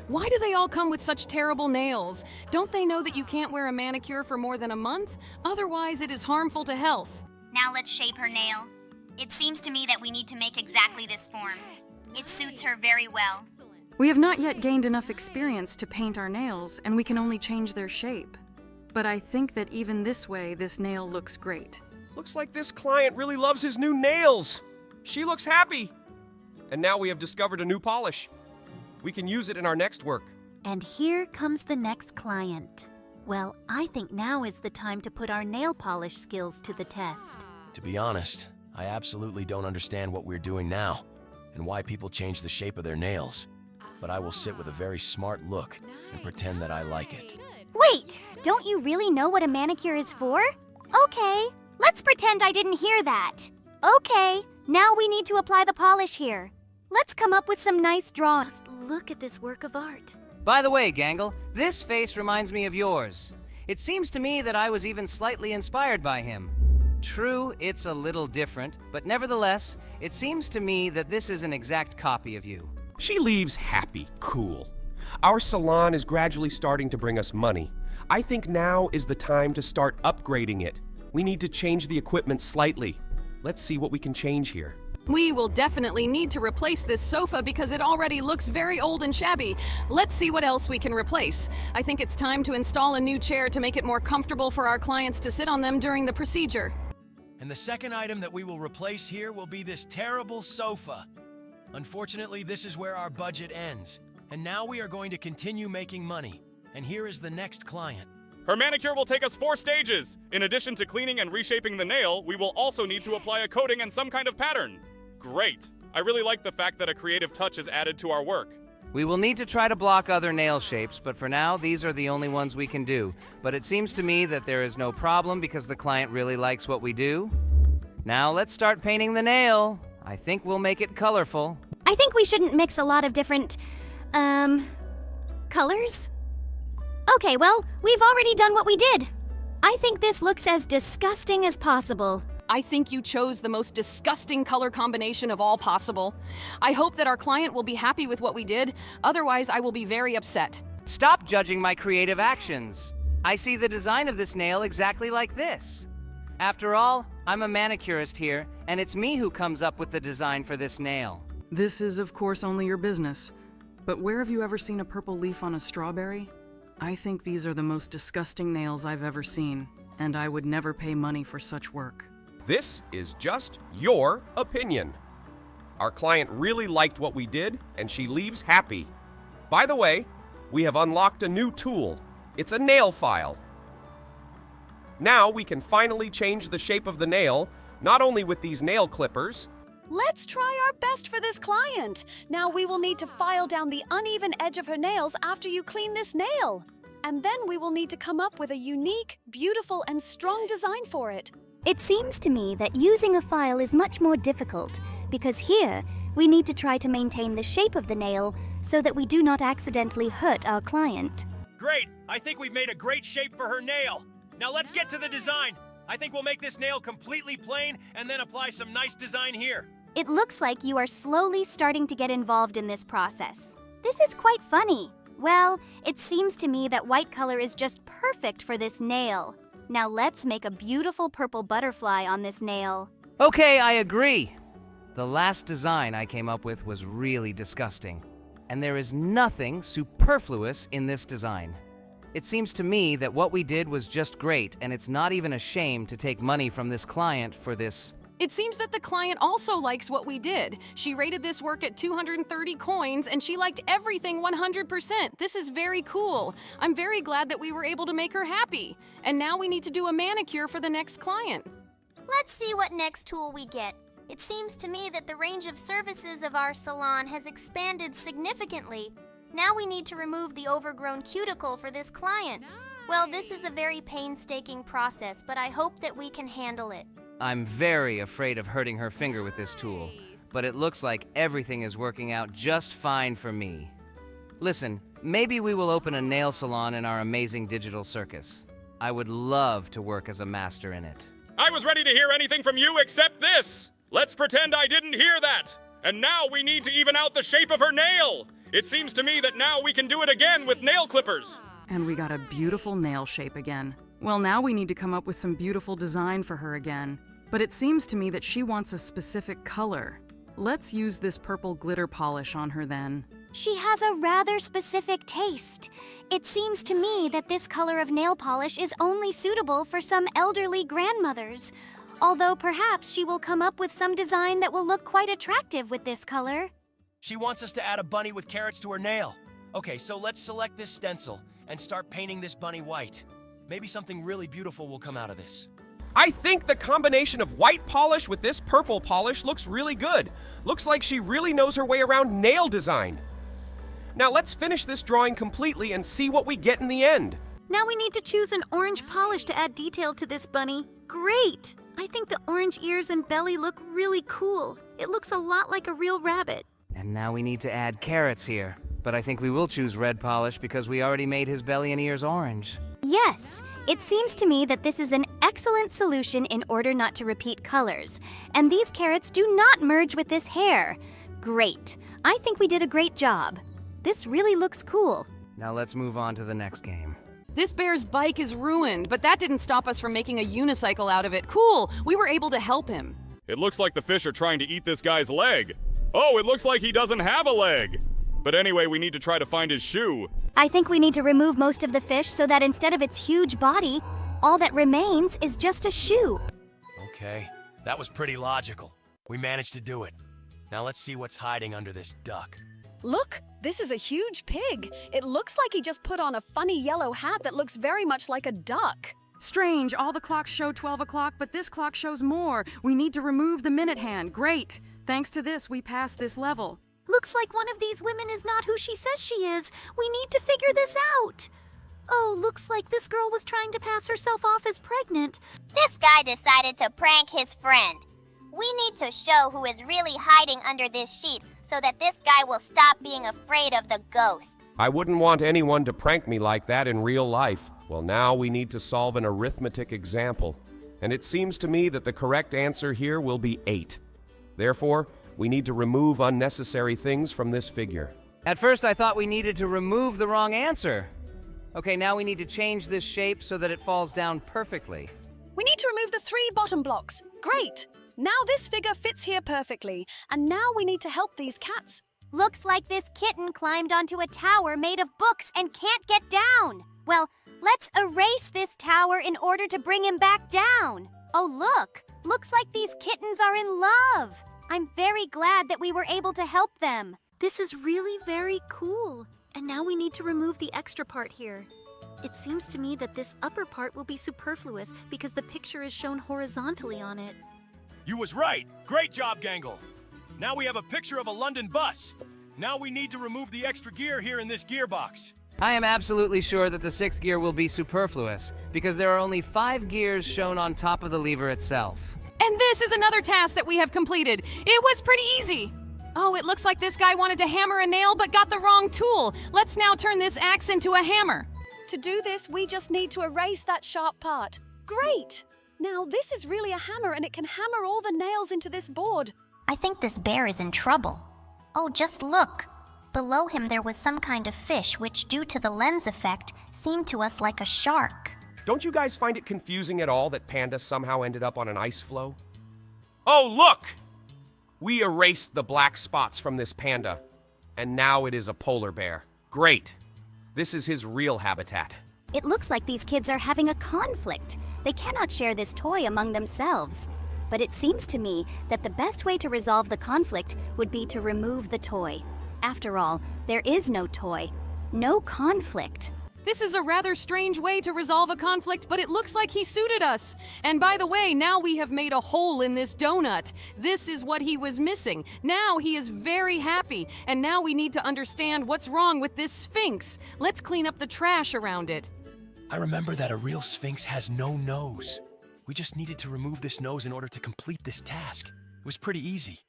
Why do they all come with such terrible nails? Don't they know that you can't wear a manicure for more than a month? Otherwise, it is harmful to health. Now let's shape her nail. It seems to me that we need to make exactly this form. It suits her very well. We have not yet gained enough experience to paint our nails, and we can only change their shape. But I think that even this way, this nail looks great. Looks like this client really loves his new nails. She looks happy. And now we have discovered a new polish. We can use it in our next work. And here comes the next client. Well, I think now is the time to put our nail polish skills to the test. To be honest, I absolutely don't understand what we're doing now and why people change the shape of their nails. But I will sit with a very smart look and pretend that I like it. Wait, don't you really know what a manicure is for? Okay, let's pretend I didn't hear that. Okay, now we need to apply the polish here. Let's come up with some nice drawings. Just look at this work of art. By the way, Gangle, this face reminds me of yours. It seems to me that I was even slightly inspired by him. True, it's a little different, but nevertheless, it seems to me that this is an exact copy of you. She leaves happy, cool. Our salon is gradually starting to bring us money. I think now is the time to start upgrading it. We need to change the equipment slightly. Let's see what we can change here. We will definitely need to replace this sofa because it already looks very old and shabby. Let's see what else we can replace. I think it's time to install a new chair to make it more comfortable for our clients to sit on them during the procedure. And the second item that we will replace here will be this terrible sofa. Unfortunately, this is where our budget ends. And now we are going to continue making money. And here is the next client. Her manicure will take us 4 stages. In addition to cleaning and reshaping the nail, we will also need to apply a coating and some kind of pattern. Great. I really like the fact that a creative touch is added to our work. We will need to try to block other nail shapes, but for now, these are the only ones we can do. But it seems to me that there is no problem because the client really likes what we do. Now let's start painting the nail. I think we'll make it colorful. I think we shouldn't mix a lot of different, colors? Okay, well, we've already done what we did. I think this looks as disgusting as possible. I think you chose the most disgusting color combination of all possible. I hope that our client will be happy with what we did, otherwise I will be very upset. Stop judging my creative actions. I see the design of this nail exactly like this. After all, I'm a manicurist here, and it's me who comes up with the design for this nail. This is, of course, only your business. But where have you ever seen a purple leaf on a strawberry? I think these are the most disgusting nails I've ever seen, and I would never pay money for such work. This is just your opinion. Our client really liked what we did, and she leaves happy. By the way, we have unlocked a new tool. It's a nail file. Now we can finally change the shape of the nail, not only with these nail clippers. Let's try our best for this client. Now we will need to file down the uneven edge of her nails after you clean this nail. And then we will need to come up with a unique, beautiful, and strong design for it. It seems to me that using a file is much more difficult, because here we need to try to maintain the shape of the nail so that we do not accidentally hurt our client. Great! I think we've made a great shape for her nail. Now let's get to the design. I think we'll make this nail completely plain and then apply some nice design here. It looks like you are slowly starting to get involved in this process. This is quite funny. Well, it seems to me that white color is just perfect for this nail. Now let's make a beautiful purple butterfly on this nail. Okay, I agree. The last design I came up with was really disgusting. And there is nothing superfluous in this design. It seems to me that what we did was just great, and it's not even a shame to take money from this client for this. It seems that the client also likes what we did. She rated this work at 230 coins, and she liked everything 100%. This is very cool. I'm very glad that we were able to make her happy. And now we need to do a manicure for the next client. Let's see what next tool we get. It seems to me that the range of services of our salon has expanded significantly. Now we need to remove the overgrown cuticle for this client. Well, this is a very painstaking process, but I hope that we can handle it. I'm very afraid of hurting her finger with this tool, but it looks like everything is working out just fine for me. Listen, maybe we will open a nail salon in our amazing digital circus. I would love to work as a master in it. I was ready to hear anything from you except this. Let's pretend I didn't hear that. And now we need to even out the shape of her nail. It seems to me that now we can do it again with nail clippers. And we got a beautiful nail shape again. Well, now we need to come up with some beautiful design for her again. But it seems to me that she wants a specific color. Let's use this purple glitter polish on her then. She has a rather specific taste. It seems to me that this color of nail polish is only suitable for some elderly grandmothers. Although perhaps she will come up with some design that will look quite attractive with this color. She wants us to add a bunny with carrots to her nail. Okay, so let's select this stencil and start painting this bunny white. Maybe something really beautiful will come out of this. I think the combination of white polish with this purple polish looks really good. Looks like she really knows her way around nail design. Now let's finish this drawing completely and see what we get in the end. Now we need to choose an orange polish to add detail to this bunny. Great! I think the orange ears and belly look really cool. It looks a lot like a real rabbit. And now we need to add carrots here. But I think we will choose red polish because we already made his belly and ears orange. Yes, it seems to me that this is an excellent solution in order not to repeat colors. And these carrots do not merge with this hair. Great. I think we did a great job. This really looks cool. Now let's move on to the next game. This bear's bike is ruined, but that didn't stop us from making a unicycle out of it. Cool! We were able to help him. It looks like the fish are trying to eat this guy's leg. Oh, it looks like he doesn't have a leg. But anyway, we need to try to find his shoe. I think we need to remove most of the fish so that instead of its huge body, all that remains is just a shoe. Okay, that was pretty logical. We managed to do it. Now let's see what's hiding under this duck. Look, this is a huge pig. It looks like he just put on a funny yellow hat that looks very much like a duck. Strange, all the clocks show 12 o'clock, but this clock shows more. We need to remove the minute hand. Great. Thanks to this, we passed this level. Looks like one of these women is not who she says she is. We need to figure this out. Oh, looks like this girl was trying to pass herself off as pregnant. This guy decided to prank his friend. We need to show who is really hiding under this sheet so that this guy will stop being afraid of the ghost. I wouldn't want anyone to prank me like that in real life. Well, now we need to solve an arithmetic example. And it seems to me that the correct answer here will be 8. Therefore, we need to remove unnecessary things from this figure. At first, I thought we needed to remove the wrong answer. Okay, now we need to change this shape so that it falls down perfectly. We need to remove the 3 bottom blocks. Great! Now this figure fits here perfectly. And now we need to help these cats. Looks like this kitten climbed onto a tower made of books and can't get down. Well, let's erase this tower in order to bring him back down. Oh, look! Looks like these kittens are in love. I'm very glad that we were able to help them. This is really very cool. And now we need to remove the extra part here. It seems to me that this upper part will be superfluous because the picture is shown horizontally on it. You was right. Great job, Gangle. Now we have a picture of a London bus. Now we need to remove the extra gear here in this gearbox. I am absolutely sure that the 6th gear will be superfluous, because there are only 5 gears shown on top of the lever itself. And this is another task that we have completed. It was pretty easy. Oh, it looks like this guy wanted to hammer a nail but got the wrong tool. Let's now turn this axe into a hammer. To do this, we just need to erase that sharp part. Great! Now this is really a hammer and it can hammer all the nails into this board. I think this bear is in trouble. Oh, just look. Below him there was some kind of fish which, due to the lens effect, seemed to us like a shark. Don't you guys find it confusing at all that Panda somehow ended up on an ice floe? Oh, look! We erased the black spots from this panda, and now it is a polar bear. Great. This is his real habitat. It looks like these kids are having a conflict. They cannot share this toy among themselves. But it seems to me that the best way to resolve the conflict would be to remove the toy. After all, there is no toy. No conflict. This is a rather strange way to resolve a conflict, but it looks like he suited us. And by the way, now we have made a hole in this donut. This is what he was missing. Now he is very happy, and now we need to understand what's wrong with this sphinx. Let's clean up the trash around it. I remember that a real sphinx has no nose. We just needed to remove this nose in order to complete this task. It was pretty easy.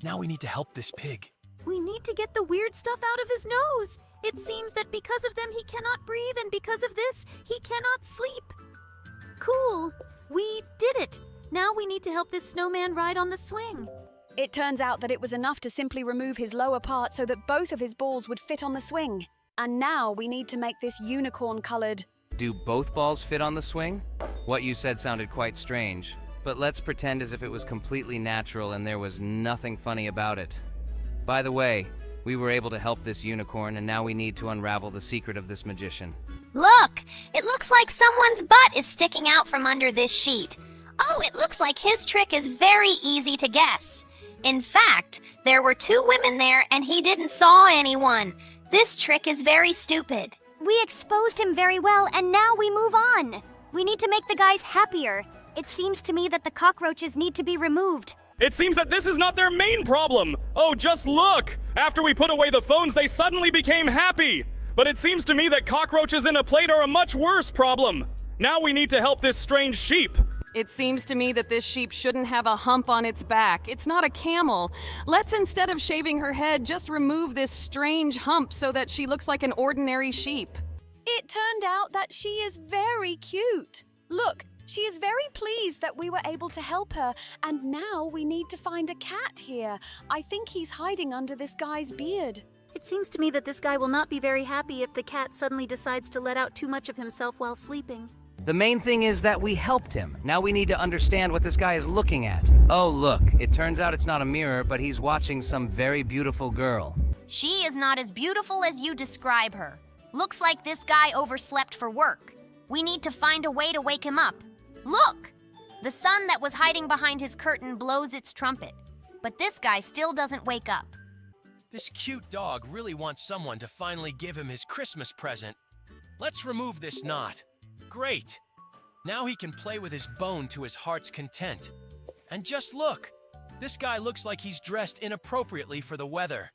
Now we need to help this pig. We need to get the weird stuff out of his nose. It seems that because of them he cannot breathe, and because of this, he cannot sleep. Cool. We did it. Now we need to help this snowman ride on the swing. It turns out that it was enough to simply remove his lower part so that both of his balls would fit on the swing. And now we need to make this unicorn-colored... Do both balls fit on the swing? What you said sounded quite strange, but let's pretend as if it was completely natural and there was nothing funny about it. By the way, we were able to help this unicorn, and now we need to unravel the secret of this magician. Look! It looks like someone's butt is sticking out from under this sheet. Oh, it looks like his trick is very easy to guess. In fact, there were two women there and he didn't saw anyone. This trick is very stupid. We exposed him very well, and now we move on. We need to make the guys happier. It seems to me that the cockroaches need to be removed. It seems that this is not their main problem. Oh, just look! After we put away the phones, they suddenly became happy. But it seems to me that cockroaches in a plate are a much worse problem. Now we need to help this strange sheep. It seems to me that this sheep shouldn't have a hump on its back. It's not a camel. Let's, instead of shaving her head, just remove this strange hump so that she looks like an ordinary sheep. It turned out that she is very cute. Look, she is very pleased that we were able to help her, and now we need to find a cat here. I think he's hiding under this guy's beard. It seems to me that this guy will not be very happy if the cat suddenly decides to let out too much of himself while sleeping. The main thing is that we helped him. Now we need to understand what this guy is looking at. Oh, look, it turns out it's not a mirror, but he's watching some very beautiful girl. She is not as beautiful as you describe her. Looks like this guy overslept for work. We need to find a way to wake him up. Look! The sun that was hiding behind his curtain blows its trumpet. But this guy still doesn't wake up. This cute dog really wants someone to finally give him his Christmas present. Let's remove this knot. Great! Now he can play with his bone to his heart's content. And just look! This guy looks like he's dressed inappropriately for the weather.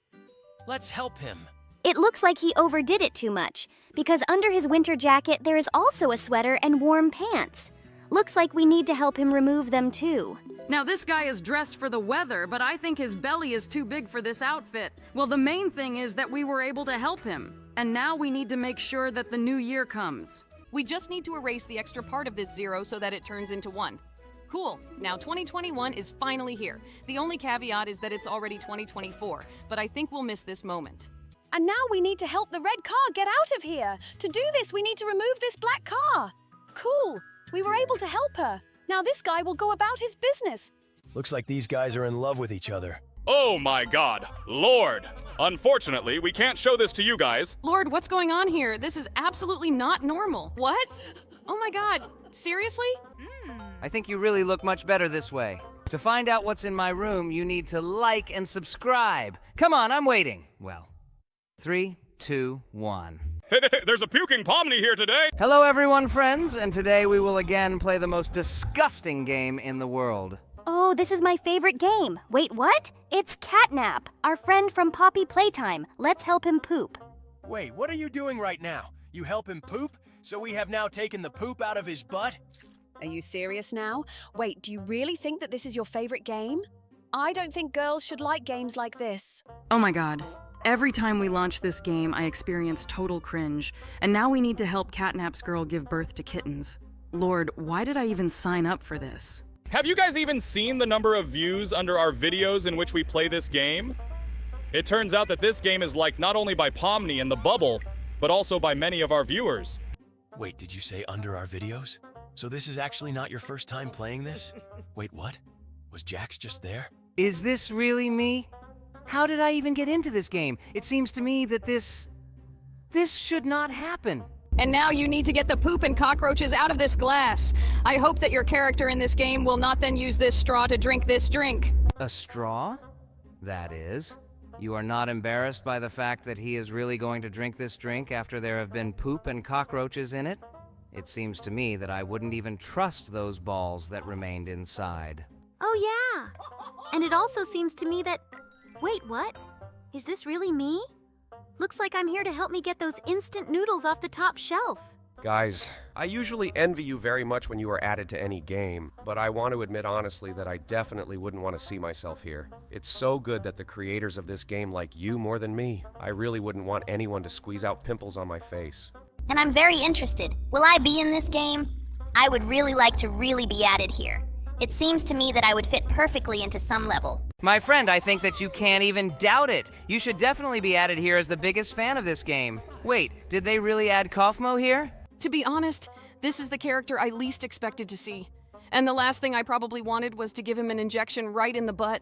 Let's help him. It looks like he overdid it too much, because under his winter jacket there is also a sweater and warm pants. Looks like we need to help him remove them too. Now this guy is dressed for the weather, but I think his belly is too big for this outfit. Well, the main thing is that we were able to help him. And now we need to make sure that the new year comes. We just need to erase the extra part of this 0 so that it turns into 1. Cool. Now 2021 is finally here. The only caveat is that it's already 2024, but I think we'll miss this moment. And now we need to help the red car get out of here. To do this, we need to remove this black car. Cool. We were able to help her. Now this guy will go about his business. Looks like these guys are in love with each other. Oh my god, Lord! Unfortunately, we can't show this to you guys. Lord, what's going on here? This is absolutely not normal. What? Oh my god, seriously? I think you really look much better this way. To find out what's in my room, you need to like and subscribe. Come on, I'm waiting. Well, 3, 2, 1. There's a puking Pomni here today. Hello everyone, friends, and today we will again play the most disgusting game in the world. Oh, this is my favorite game. Wait, what? It's Catnap, our friend from Poppy Playtime. Let's help him poop. Wait, what are you doing right now? You help him poop? So we have now taken the poop out of his butt? Are you serious now? Wait, do you really think that this is your favorite game? I don't think girls should like games like this. Oh my god. Every time we launch this game, I experience total cringe. And now we need to help Catnap's girl give birth to kittens. Lord, why did I even sign up for this? Have you guys even seen the number of views under our videos in which we play this game? It turns out that this game is liked not only by Pomni and the Bubble, but also by many of our viewers. Wait, did you say under our videos? So this is actually not your first time playing this? Wait, what? Was Jax just there? Is this really me? How did I even get into this game? It seems to me that this should not happen. And now you need to get the poop and cockroaches out of this glass. I hope that your character in this game will not then use this straw to drink this drink. A straw? That is. You are not embarrassed by the fact that he is really going to drink this drink after there have been poop and cockroaches in it? It seems to me that I wouldn't even trust those balls that remained inside. Oh yeah. And it also seems to me that... Wait, what? Is this really me? Looks like I'm here to help me get those instant noodles off the top shelf. Guys, I usually envy you very much when you are added to any game, but I want to admit honestly that I definitely wouldn't want to see myself here. It's so good that the creators of this game like you more than me. I really wouldn't want anyone to squeeze out pimples on my face. And I'm very interested. Will I be in this game? I would really like to really be added here. It seems to me that I would fit perfectly into some level. My friend, I think that you can't even doubt it. You should definitely be added here as the biggest fan of this game. Wait, did they really add Kaufmo here? To be honest, this is the character I least expected to see. And the last thing I probably wanted was to give him an injection right in the butt.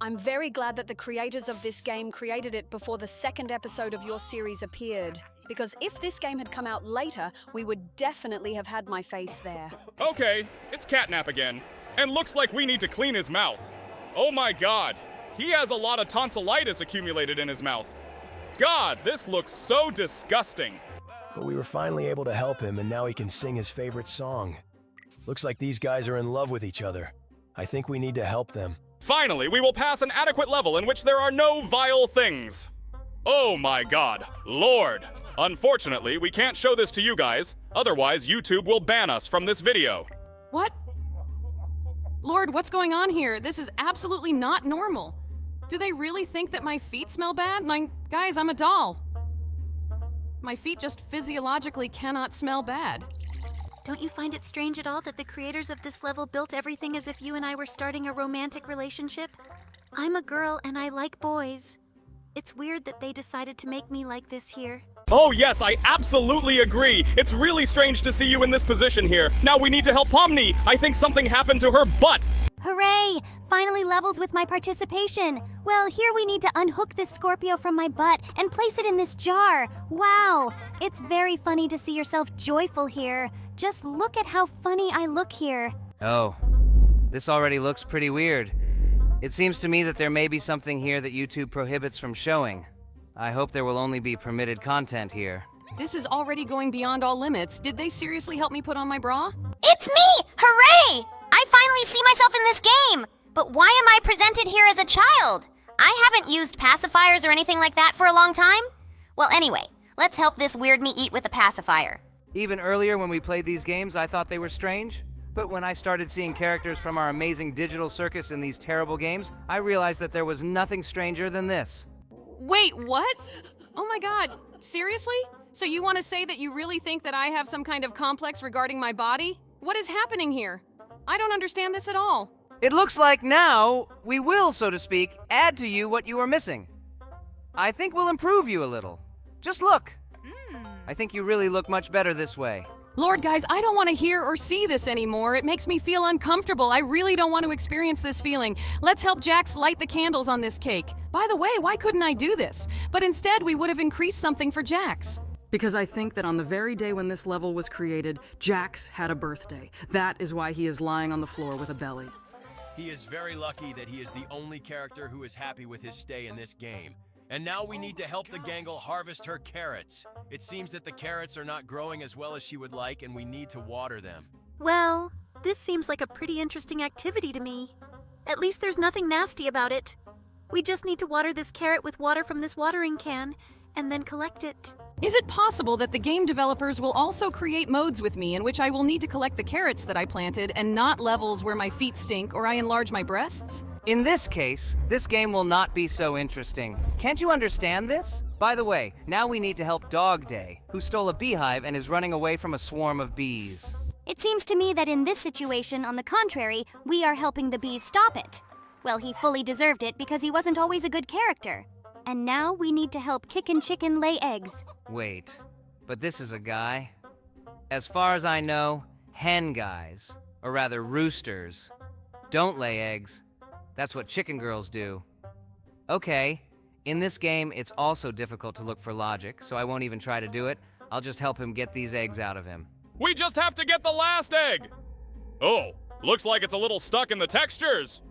I'm very glad that the creators of this game created it before the second episode of your series appeared. Because if this game had come out later, we would definitely have had my face there. Okay, it's Catnap again. And looks like we need to clean his mouth. Oh my god, he has a lot of tonsillitis accumulated in his mouth. God, this looks so disgusting. But we were finally able to help him, and now he can sing his favorite song. Looks like these guys are in love with each other. I think we need to help them. Finally, we will pass an adequate level in which there are no vile things. Oh my god, Lord. Unfortunately, we can't show this to you guys, otherwise YouTube will ban us from this video. What? Lord, what's going on here? This is absolutely not normal. Do they really think that my feet smell bad? Guys, I'm a doll. My feet just physiologically cannot smell bad. Don't you find it strange at all that the creators of this level built everything as if you and I were starting a romantic relationship? I'm a girl and I like boys. It's weird that they decided to make me like this here. Oh yes, I absolutely agree. It's really strange to see you in this position here. Now we need to help Pomni. I think something happened to her butt. Hooray! Finally levels with my participation. Well, here we need to unhook this Scorpio from my butt and place it in this jar. Wow! It's very funny to see yourself joyful here. Just look at how funny I look here. Oh, this already looks pretty weird. It seems to me that there may be something here that YouTube prohibits from showing. I hope there will only be permitted content here. This is already going beyond all limits. Did they seriously help me put on my bra? It's me! Hooray! I finally see myself in this game! But why am I presented here as a child? I haven't used pacifiers or anything like that for a long time. Well, anyway, let's help this weird me eat with a pacifier. Even earlier when we played these games, I thought they were strange. But when I started seeing characters from our amazing digital circus in these terrible games, I realized that there was nothing stranger than this. Wait, what? Oh my god, seriously? So you want to say that you really think that I have some kind of complex regarding my body? What is happening here? I don't understand this at all. It looks like now we will, so to speak, add to you what you are missing. I think we'll improve you a little. Just look. I think you really look much better this way. Lord, guys, I don't want to hear or see this anymore. It makes me feel uncomfortable. I really don't want to experience this feeling. Let's help Jax light the candles on this cake. By the way, why couldn't I do this? But instead, we would have increased something for Jax. Because I think that on the very day when this level was created, Jax had a birthday. That is why he is lying on the floor with a belly. He is very lucky that he is the only character who is happy with his stay in this game. And now we need to help the Gangle harvest her carrots. It seems that the carrots are not growing as well as she would like, and we need to water them. Well, this seems like a pretty interesting activity to me. At least there's nothing nasty about it. We just need to water this carrot with water from this watering can, and then collect it. Is it possible that the game developers will also create modes with me in which I will need to collect the carrots that I planted and not levels where my feet stink or I enlarge my breasts? In this case, this game will not be so interesting. Can't you understand this? By the way, now we need to help Dog Day, who stole a beehive and is running away from a swarm of bees. It seems to me that in this situation, on the contrary, we are helping the bees stop it. Well, he fully deserved it because he wasn't always a good character. And now we need to help Kickin' Chicken lay eggs. Wait, but this is a guy? As far as I know, hen guys, or rather roosters, don't lay eggs. That's what chicken girls do. Okay, in this game, it's also difficult to look for logic, so I won't even try to do it. I'll just help him get these eggs out of him. We just have to get the last egg! Oh, looks like it's a little stuck in the textures.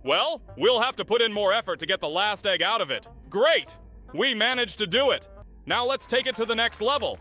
Well, we'll have to put in more effort to get the last egg out of it. Great! We managed to do it. Now let's take it to the next level.